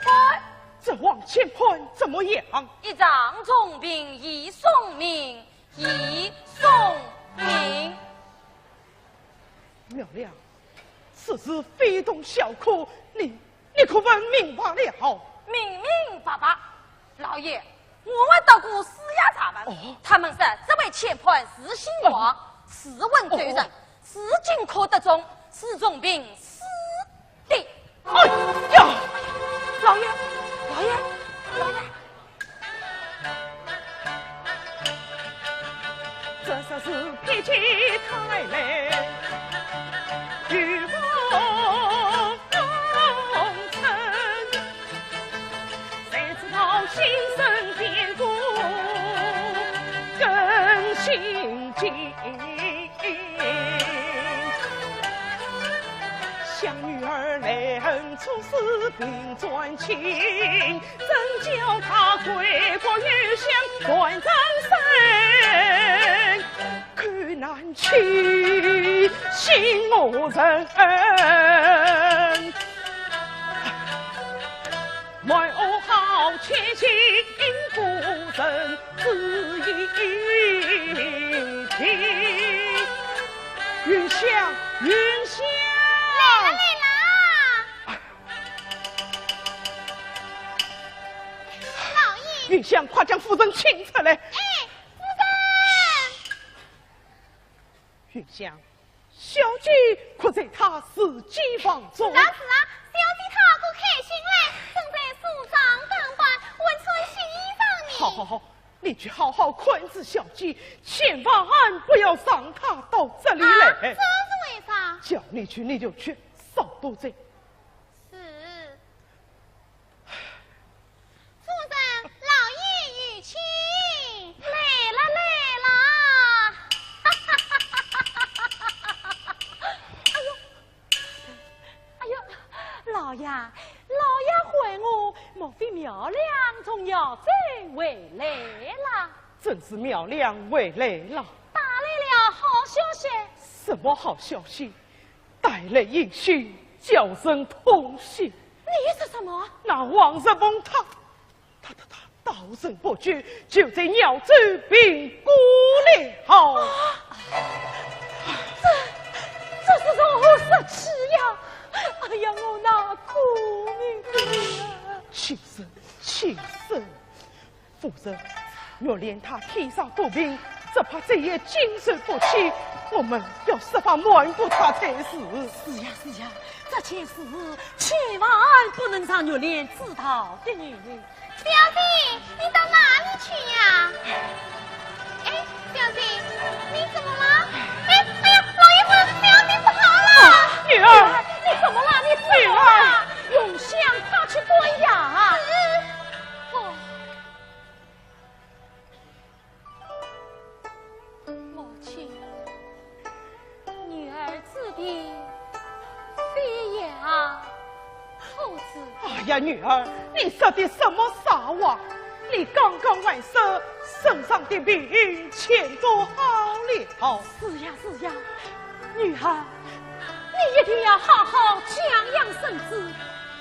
判。这往前判怎么样？一仗重兵，一送命，一送命。苗亮，此事非同小可，你可问明白了？明白白，老爷，我们到过施压他们，他们说这位前判是姓王，是问罪人，是进可得中，是重兵，是的。哎呀，老爷，这才是脾气太累，欲望成，谁知道心生变故，更心惊。想女儿能出师并转情，怎叫她归国余乡断掌声？看难去心我人，为我好千金夫人只一听，云香。云香，快将夫人请出来！哎，夫人！云香，小姐可在她死机房中？是啊，小姐她不开心嘞，正在梳妆打扮，问穿新衣裳呢。好，你去好好控制小姐，千万不要让她到这里来。这是为啥？叫你去你就去，少多嘴。夫人，老爷有请。来了。哎呦，老爷回我，莫非苗亮从姚州回来了？正是苗亮回来了。带来了好消息。什么好消息？带来音讯，叫声通信。你是什么？那王日峰他刀刃不绝，就在鸟州病故了。这是如何失气呀？哎呀，我那苦命啊！起身，夫人，若连他天上不平，只怕这夜精神不起，我们要设法瞒过他才是。是呀，这件事千万不能让玉莲知道的。小姐，你到哪里去呀？哎，小姐，你怎么了？哎呀，老爷夫，小姐不好了！女儿，你怎么了？你怎么了？用香他去端呀！母亲，女儿自闭，非也啊，后子。哎呀，女儿，你说的什么傻话？你刚刚完事，身上的病全都好了。是呀，女儿，你一定要好好将养身子，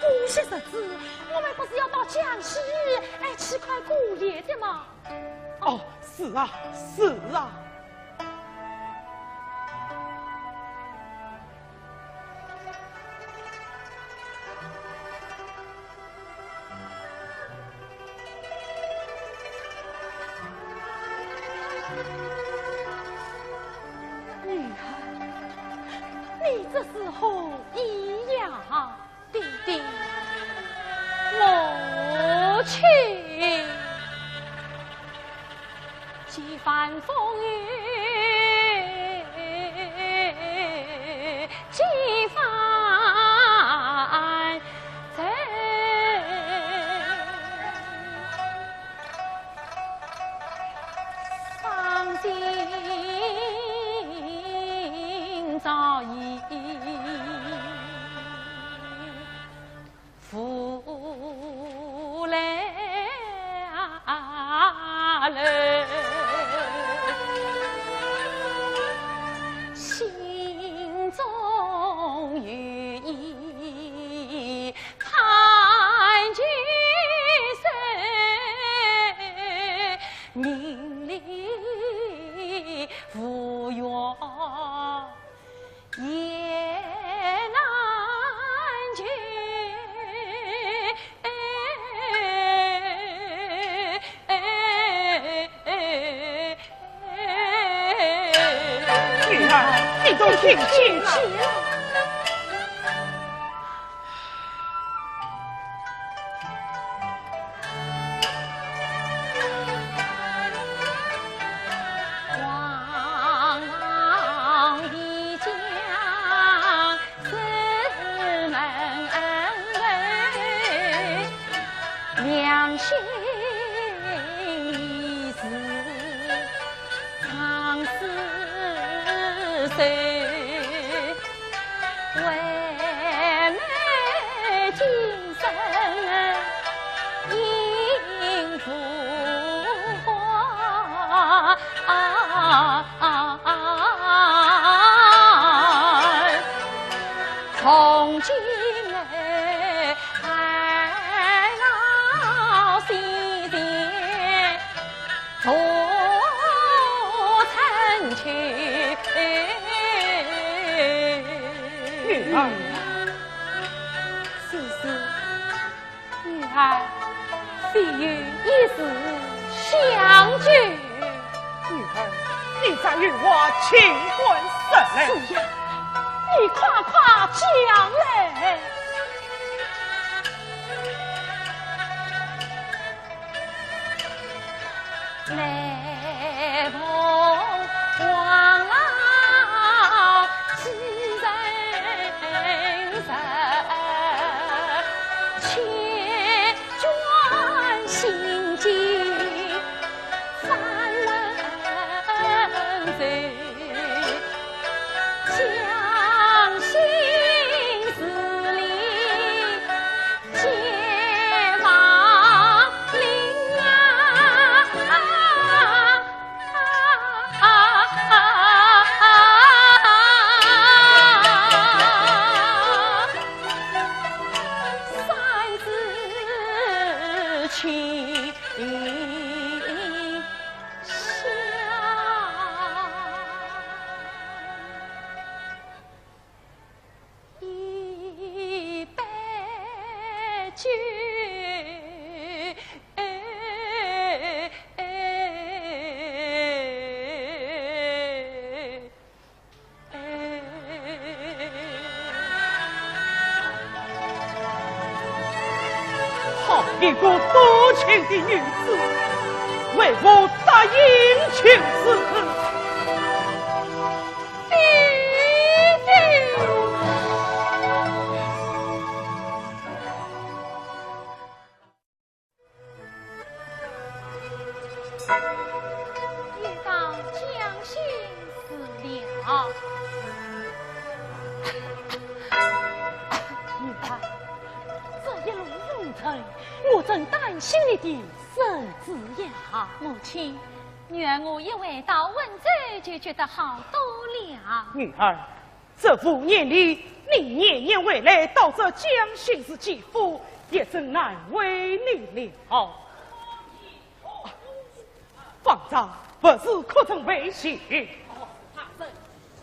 顾惜日子。我们不是要到江西去看姑爷的吗？哦，是啊。女儿，你这时候一样弟弟，母亲几番风雨，几番愁，伤心早已负累了，心中寓意盼君生，名利无缘也难绝。女儿，你都听清了。良心是常思谁？为美今生应付花，从今做成去，女儿，是女儿，非与一时相聚。女儿，你在与我亲婚甚嘞？是呀，你快快讲嘞。来逢黄老几人神，千转心境翻问谁？将心事里皆忘灵啊！三字情相一杯酒。好一个多情的女子，为我答应情死。弟弟，也当将心死了。女儿，这一路路程，我正担心你的身子呀。母亲，女儿我一回到温州就觉得好多了。女儿，这5年里，你年年回来到这江心寺继父，也真难为你了。方丈不是可曾危险？大圣，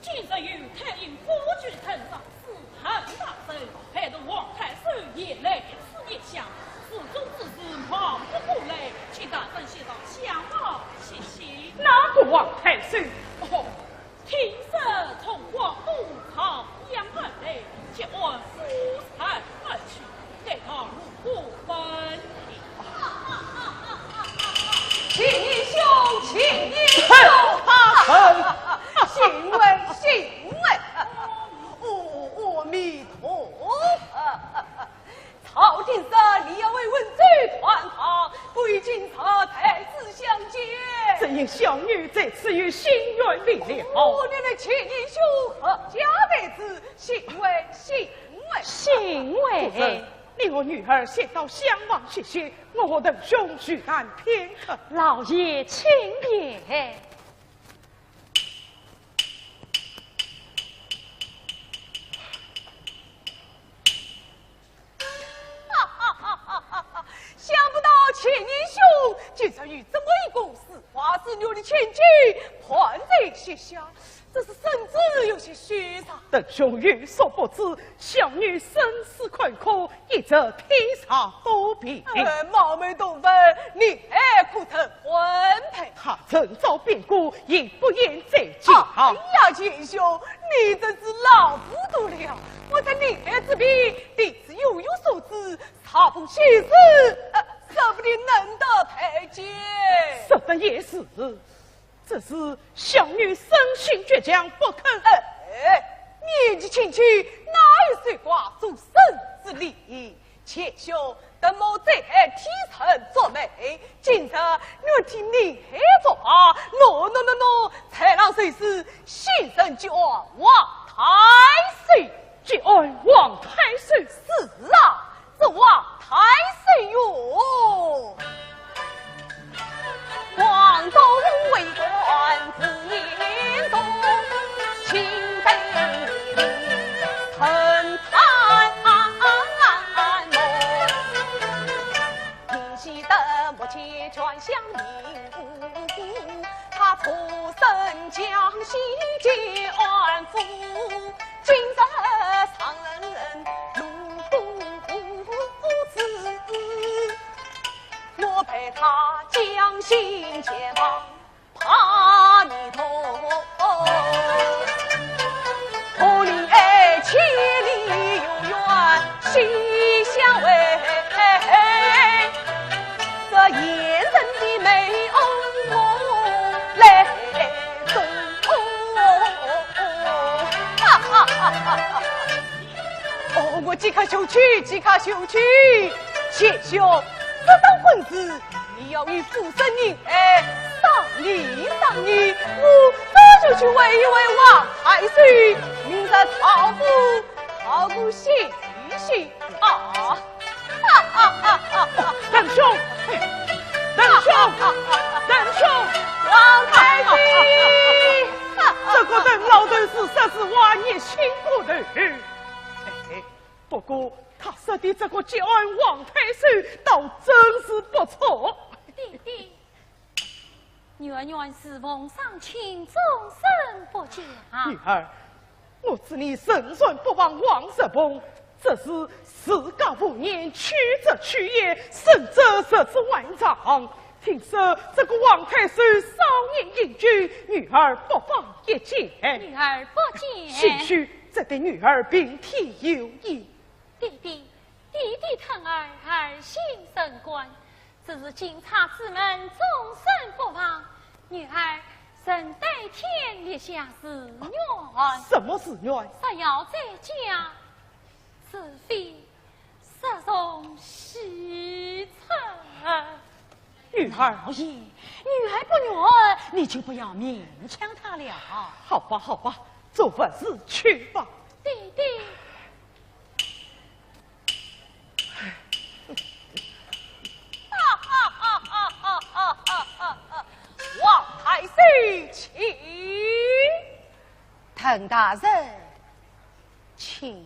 今日与太阴国君藤上私恨大圣，害得王太守也来此一想，此中之事忙不过来，请大圣先上相望谢谢。哪个王太守？哦，天色从广东朝阳门和太子相见。只因小女在此与心愿离了。我娘的亲英雄和家妹子，欣慰欣慰欣慰。令我女儿先到襄王歇歇，我等兄许谈片刻。老爷请便。想不到秦英雄竟曾与这么一个似花似玉的千金团在膝下，这是甚至有些虚长。等兄有所不知，小女生死困苦，一直天差多别。冒昧动分，你还不曾婚配？他趁早变故，也不言再见。哎呀，秦兄，你真是老糊涂了！我在你这边弟子有所知，查不其事，说不定能得配见。说的也是，只是小女生性倔强，不肯。年纪轻轻，哪有谁挂做生之理？且兄等某在天成作美，今日我听你还做啊，喏，才让谁是先生就望太岁，就爱望太岁。是啊，这望太岁哟。广东为官自严重，清北陈贪谋，平西的母亲全乡民无辜，他出身江西奸夫，今日上人路不知。我陪他将心前往，阿弥陀佛，和你千里有缘心相会，这眼人的美欧我来中，哦，我即刻休去，且兄。这当婚事，你要与父生人商议，我这就去问一问王太岁，明日讨父喜啊！等兄，王太岁，这个等老头子实是挖你辛苦的。不过他说的这个结案王太岁倒真是不错。弟弟，远是奉上请终身不假。女儿，我知你身顺不忘王石鹏，这是世家不言，曲则曲也，胜则实之万丈。听说这个王太岁少年英俊，女儿不妨一见。女儿不见。许这对女儿并体有益。弟弟疼儿心甚关，只是经察之门终身不忘。女儿曾代天立下誓愿。什么誓愿？只要在家，是非实从西城。女儿，老爷，女儿不愿，你就不要勉强她了。好吧，做法事去吧。弟弟。王太岁，请。滕大人，请。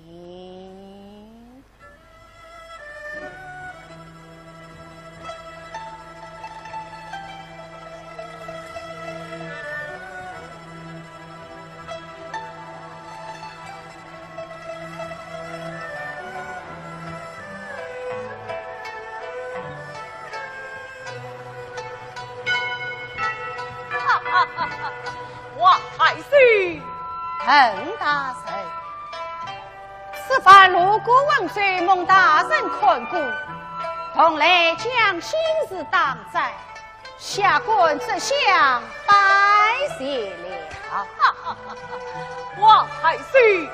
王太岁，滕大人，此番路过文水，蒙大人看顾，同来将心事当在，下官只想拜谢了。王太岁，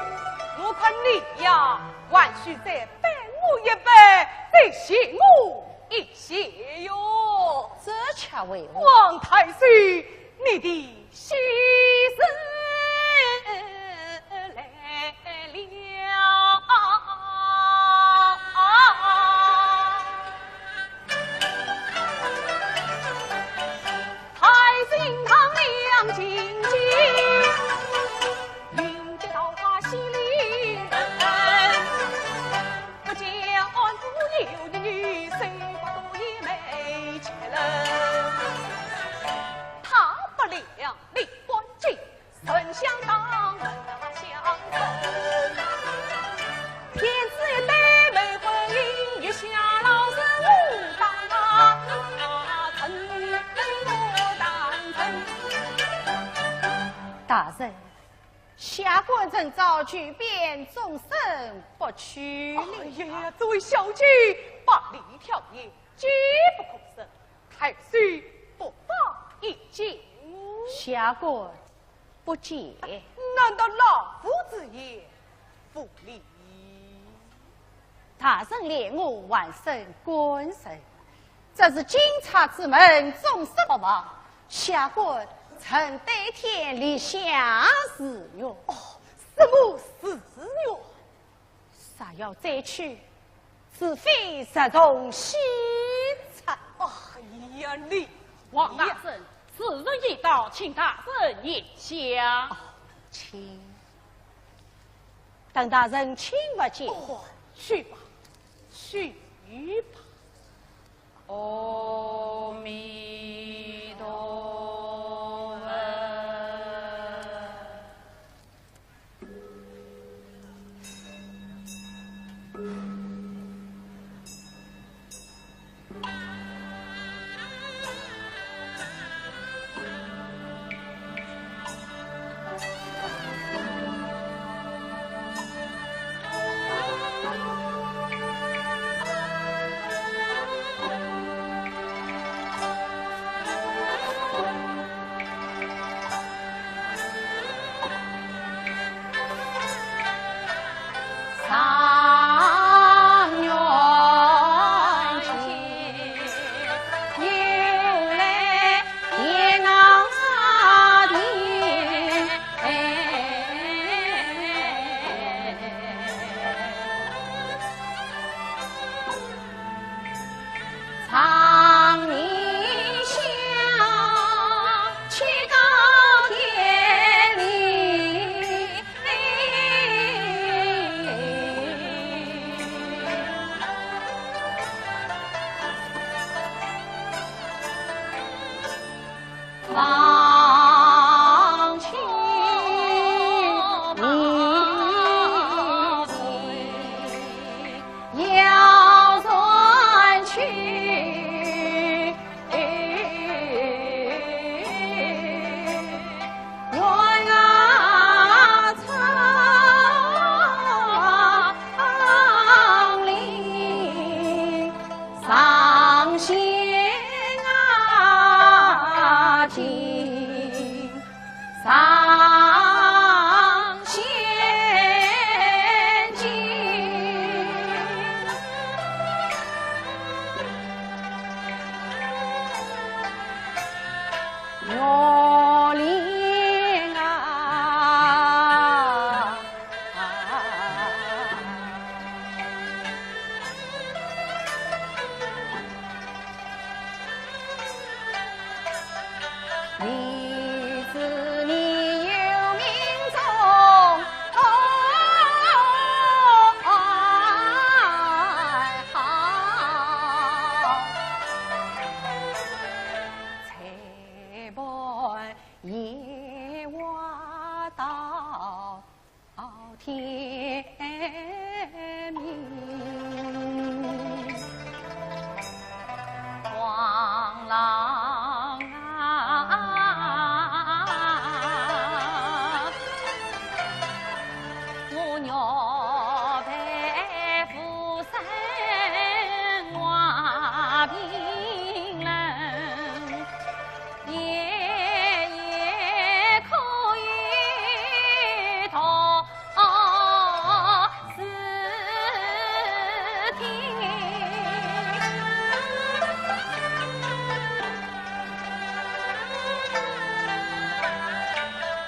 我看你呀，还需再帮我一把，再谢我一些哟。这恰为何？王太岁，你的喜事来了。太岁银堂亮晶晶，云的桃花稀离人。不见安府有的女，谁不多也没钱人。他不了李官军，神相当门相称。天子一对媒婚姻，月下老身无当臣，无当臣。大人，下官正遭举鞭，终身不屈哎离。呀，这位小姐法律条约绝不可胜，太岁不妨一见。下官不解。难道老夫之言不理？大人怜我万生官神，这是金叉之门，终身不忘。下官曾对天立下誓约。哦，什么事哟？啥要再去，除非实同西财。哎呀，你王大人，此人已到，请大人言下。请等大人请不见。哦，去吧，去吧。阿弥陀佛。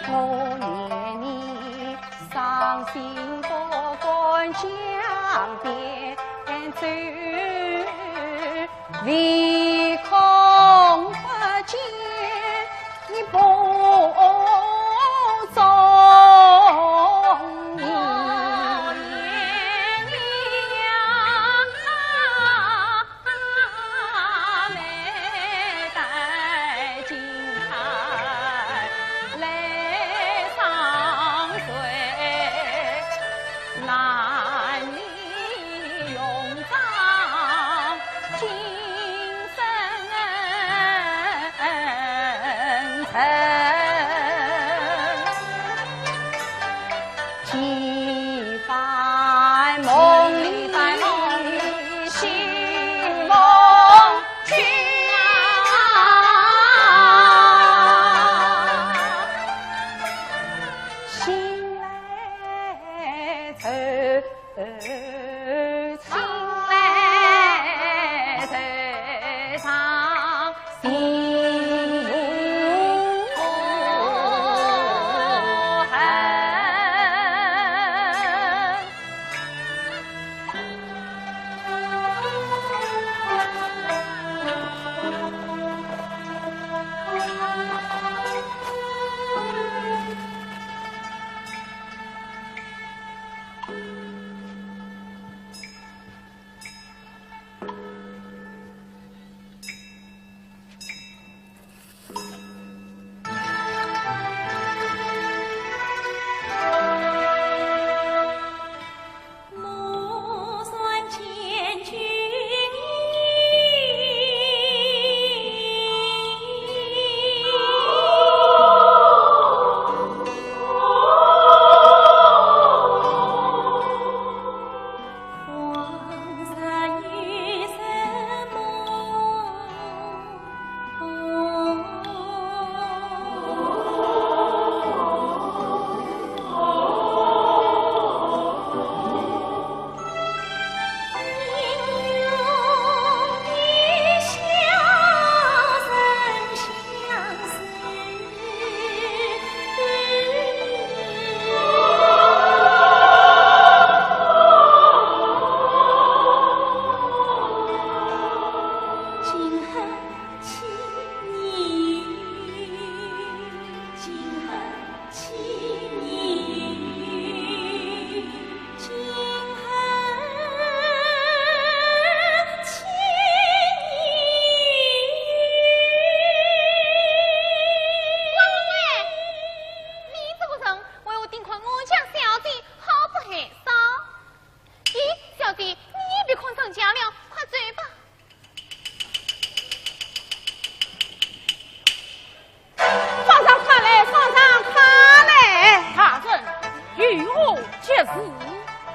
我念你伤心不敢江边走，唯恐不见你不踪影。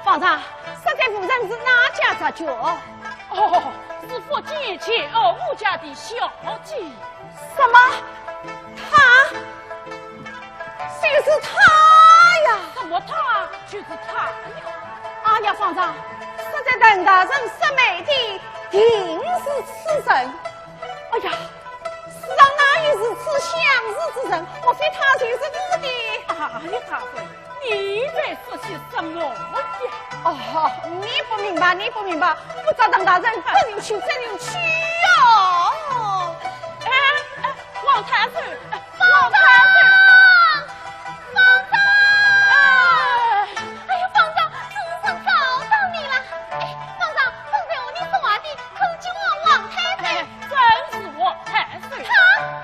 皇上，实在夫人是哪家杂角？哦，是福建前吴家的小姐。什么？他？就是他呀！什么他？就是他呀！哎呀，皇上，实在邓大人设美的定是此人。哎呀，世上哪有如此相似之人？莫非他就是我的？哎呀，大人，你在说些什么呀？哦，你不明白，你不明白，我找邓大人真有趣，真有趣哦！哎，王太师，王太师，皇上！哎呀，皇上，主上找到你了！哎，皇上，刚才我你说话的可是我王太太？真是我太师。他，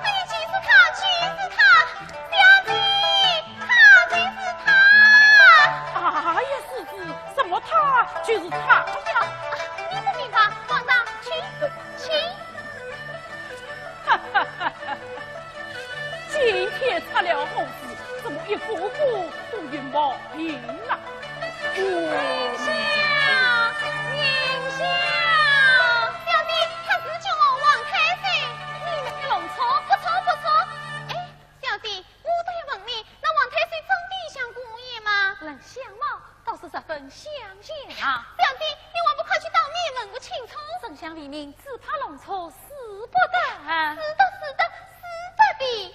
哎呀，就是他，就是他，小姐，他就是他。哎呀，是什么他？就是他呀！你不明白，皇上，请。哈哈哈哈！今天出了好事，怎么一个个都有毛病啊？宁香，小弟他是叫我王太岁，你们的弄错，不错。哎，小弟，我都要问你，那王太岁真的像姑爷吗？人相貌倒是十分相像啊。小弟，你还不快去当面问个清楚？丞相黎明，只怕弄错，死不得。是的，的。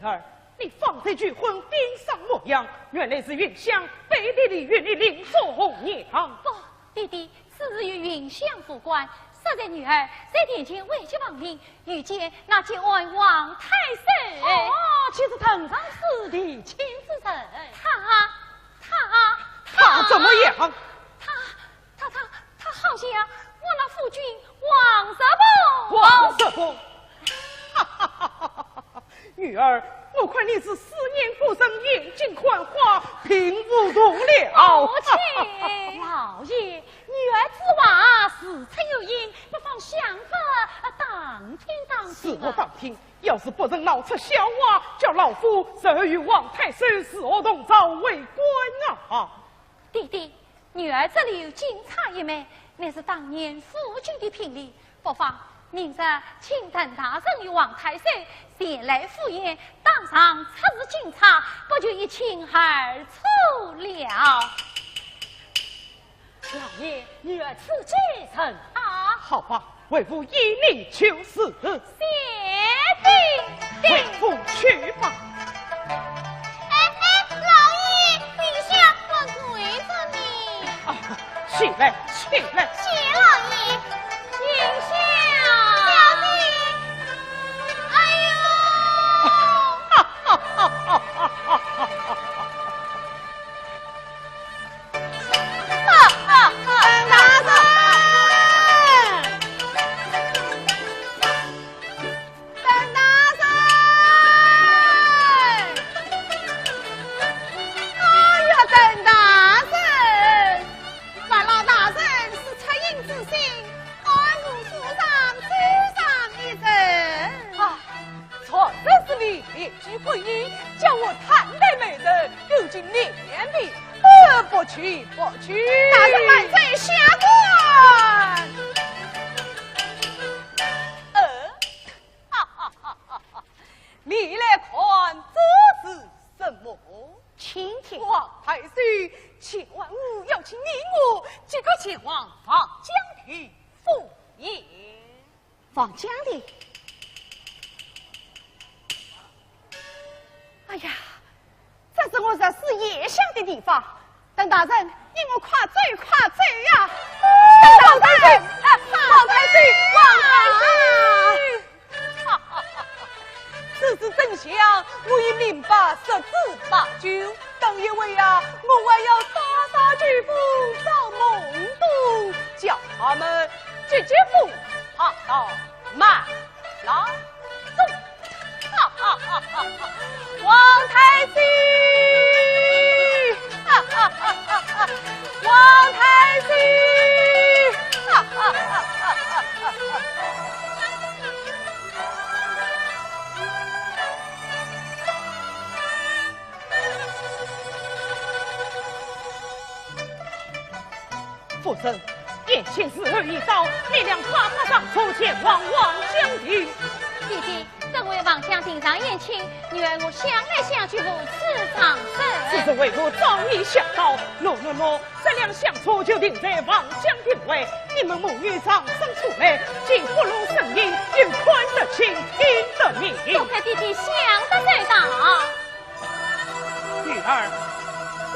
儿，你放这拒婚边上模样，原来是云香背地里与你另作红娘。不，弟弟，此事与云香无关。实在女儿在殿前为其亡灵，遇见那节外王太师。哦，岂是藤上师弟亲自人？他怎么样？他好像我那夫君王石伯。王石伯，哈哈哈哈哈！女儿，我看你是思念故人，眼睛宽花，平不动了。母亲，老爷，女儿之话事出有因，不妨想法当听当听。是我当听，要是不能闹出笑话，叫老夫日与王太师死我同朝为官啊！弟弟，女儿这里有金钗一枚，乃是当年夫君的聘礼，不妨明日请邓大人与王太师前来赴宴，当场出示金钗，不就一清二楚了？老爷，女儿此计成啊！好吧，为父依你求是。谢定为父去吧。老爷，陛下我跪着你。啊，起来，起来。谢老爷，云香，小弟，哎呦！哈哈哈哈哈哈！婚姻叫我贪待美人，如今脸皮不去。大人万岁，下官。你来看这是什么？请听。王太师千万勿要请你我，即刻前往房江亭赴宴。房江亭。哎呀，这是我日思夜想的地方。邓大人，你我快走快走呀！邓大人，王太师，王太师，此事真相我已明白，10之8九。当一位啊，我还要杀巨夫到孟都，叫他们直接赴爬到满廊中。王太师，王太师，夫人，眼前时日已到，你俩快马上出前往王江亭。弟弟，这位王将顶上宴请，女儿我想来想去如此长此生。事为我早已想到，喏，这两相处就定在王江亭外。你们母女长生出来，既不露声音，又宽得亲，听得明。多亏弟弟想得再大。女儿，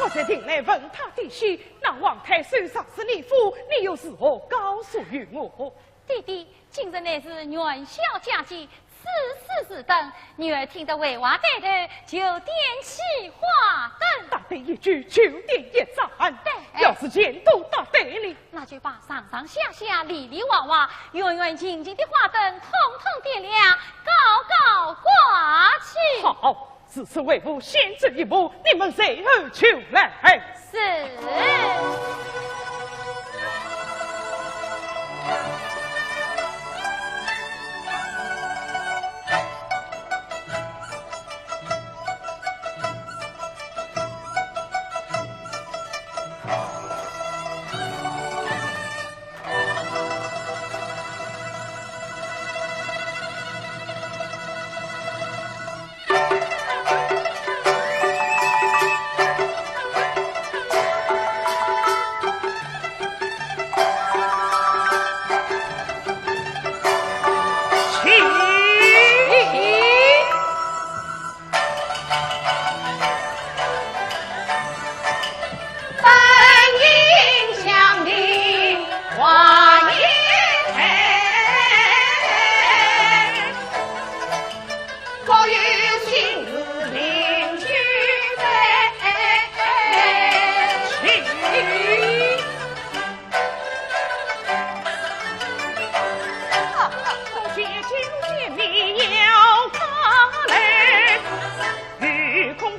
我在亭内问他弟媳，那王太师杀死你父，你又如何告诉于我？弟弟，今日乃是元宵佳节，此时此等，女儿听得为娃带头，就点起花灯。大队一举，就点一盏。对，要是监督大队里，那就把上上下下、里里外外、远远近近的花灯统统点亮，高高挂起。好，此次为父先这一步，你们随后求来。是。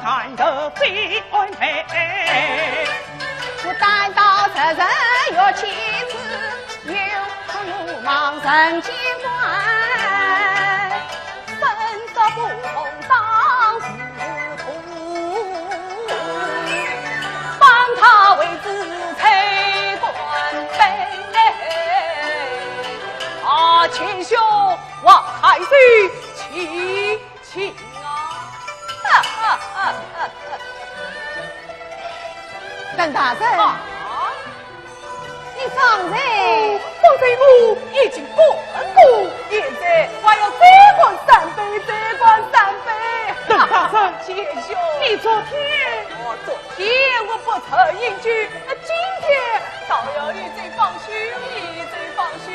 看得最安排。我担到这人要妻子，有苦鲁莽人间观，分得不同当仕途，帮他为子催官杯。啊，秦兄，王太岁，请啊！邓大人，你方才我已经过过，现在还要再灌三杯，再灌三杯。邓大人，秦兄，你昨天我不曾饮酒，今天倒要一醉方休，一醉方休。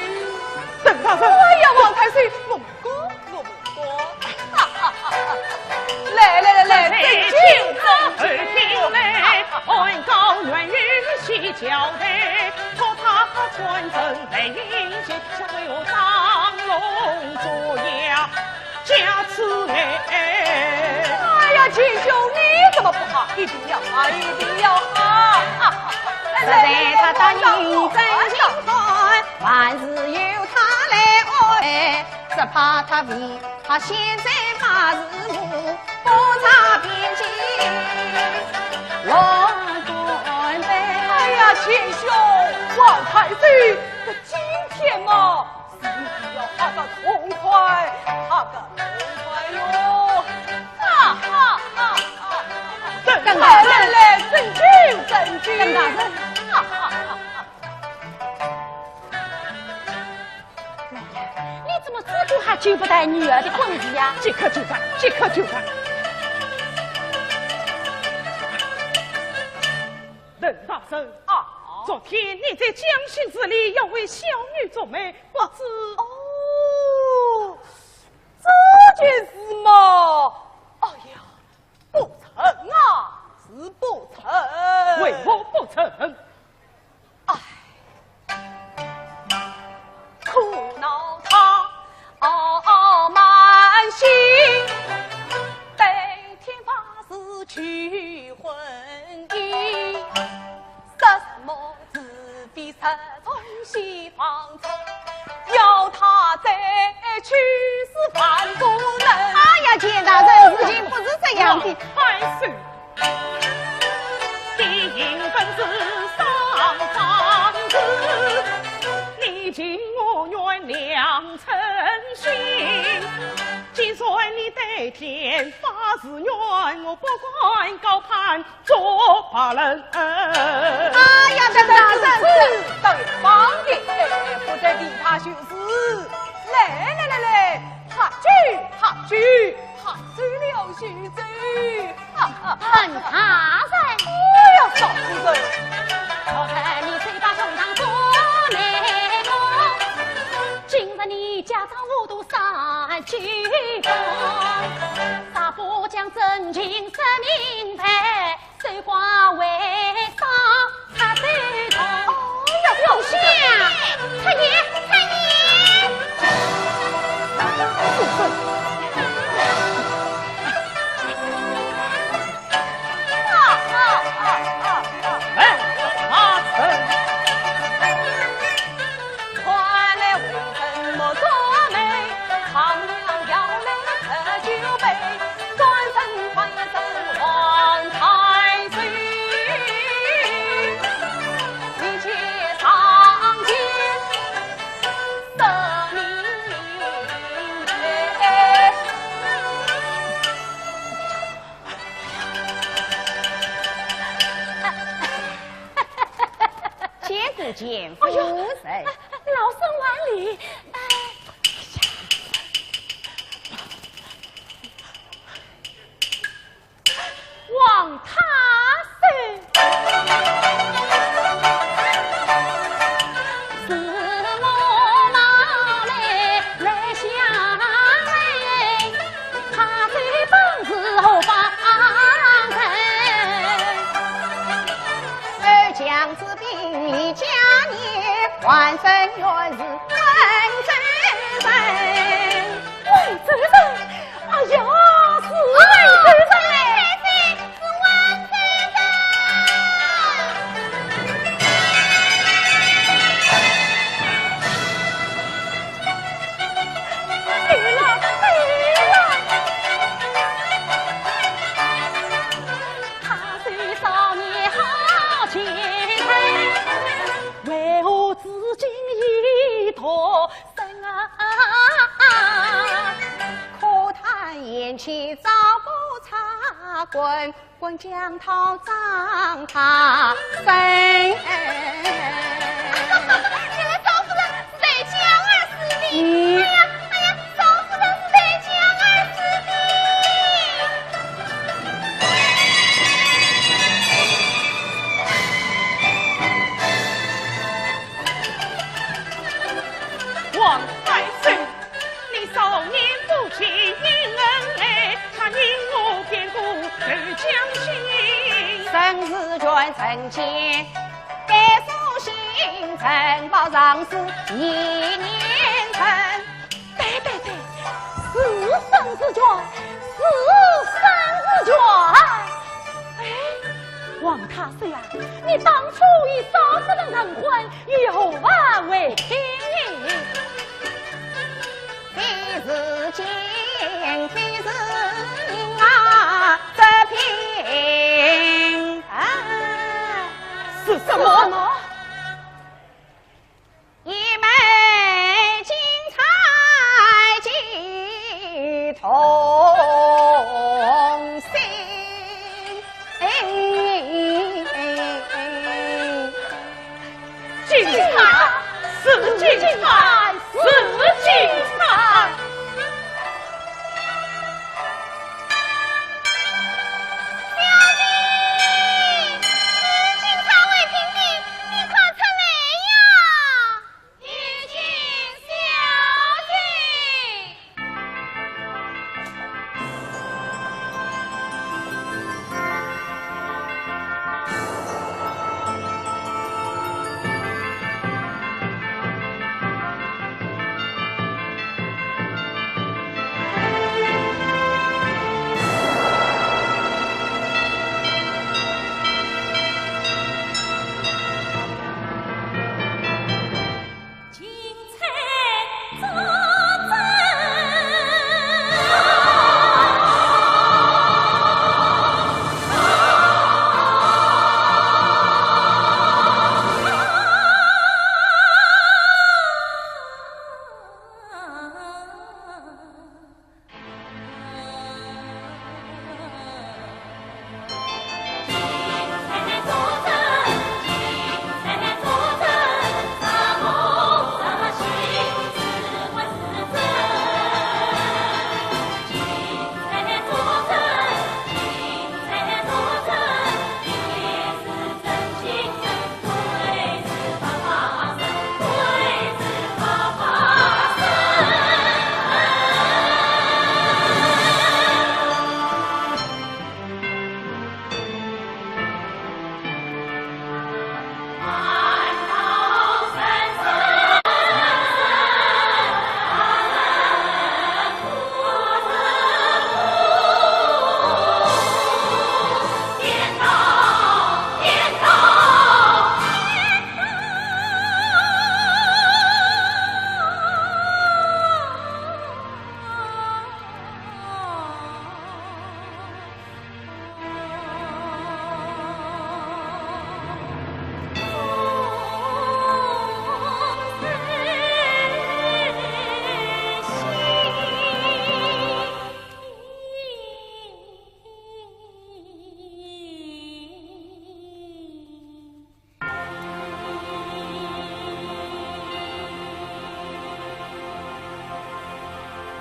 邓大人，哎呀，王太岁，我不过。来，请听来，按告元日起交代，托他传真来迎接，想为我当龙作哑，加此来。哎呀，秦兄，你怎么不好？一定要实在他当认真清算，万事由他来安排，只怕他为他现在马是我，不差边境王官杯。哎呀，秦兄，王太岁，这今天嘛，是要哈个痛快，哟！邓大人来，证据，邓大人。你怎么自顾还救不得女儿的婚事呀？即刻就办。任大人啊，昨天你在江心寺里要为小女做媒，不知这件事嘛，哎呀，不成啊，是不成。为何不成？苦恼他满心，被天发誓娶婚姻，什么子必是从西方走，要他再去是万不能。哎呀，钱大人，事情不是这样的。还是定本是上房子，你尽我愿两成心。既然你对天发誓愿，我不管高攀做罢人。哎呀，邓大人，倒有方便，不得理他就是。来，哈举了徐州。本大人，哎呀，嫂子，我看你嘴巴胸膛做内功，今日你家长我都三鞠躬，大伯将真情说明白，水花为上他手痛。哎呀，老乡，太爷。见夫人，老身万里。王太岁，是我马来相会，他对本是后方人，二将之兵离家年，万生原是温州人。温州人，哎呀，是温州人嘞！滚滚江涛涨他身。原来赵夫人是在江儿死的。哎呀，赵夫人是在江儿死王太孙，你少年不亲因恩爱，他因我变故受将心。生死卷成见，该书信呈报上司一年成。对，是生死卷，是生死卷。哎，王太岁啊，你当初与少夫人成婚，以何法为天？非是奸，非是人啊，这平是什么？一枚金钗系同心。金钗是金钗，是金钗。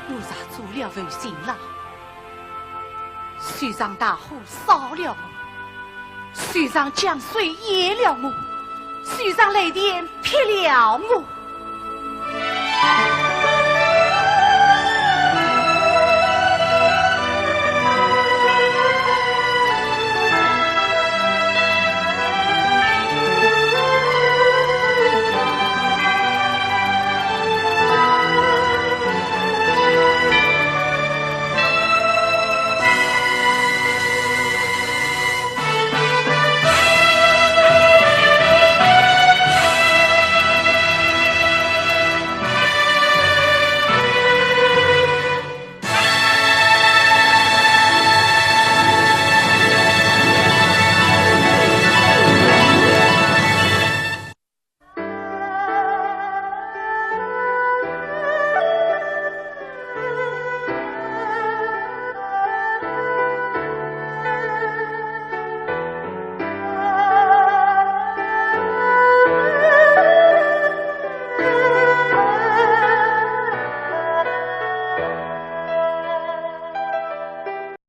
奴才做了违心了，水上大火烧了我，水上江水淹了我，水上雷电劈了我。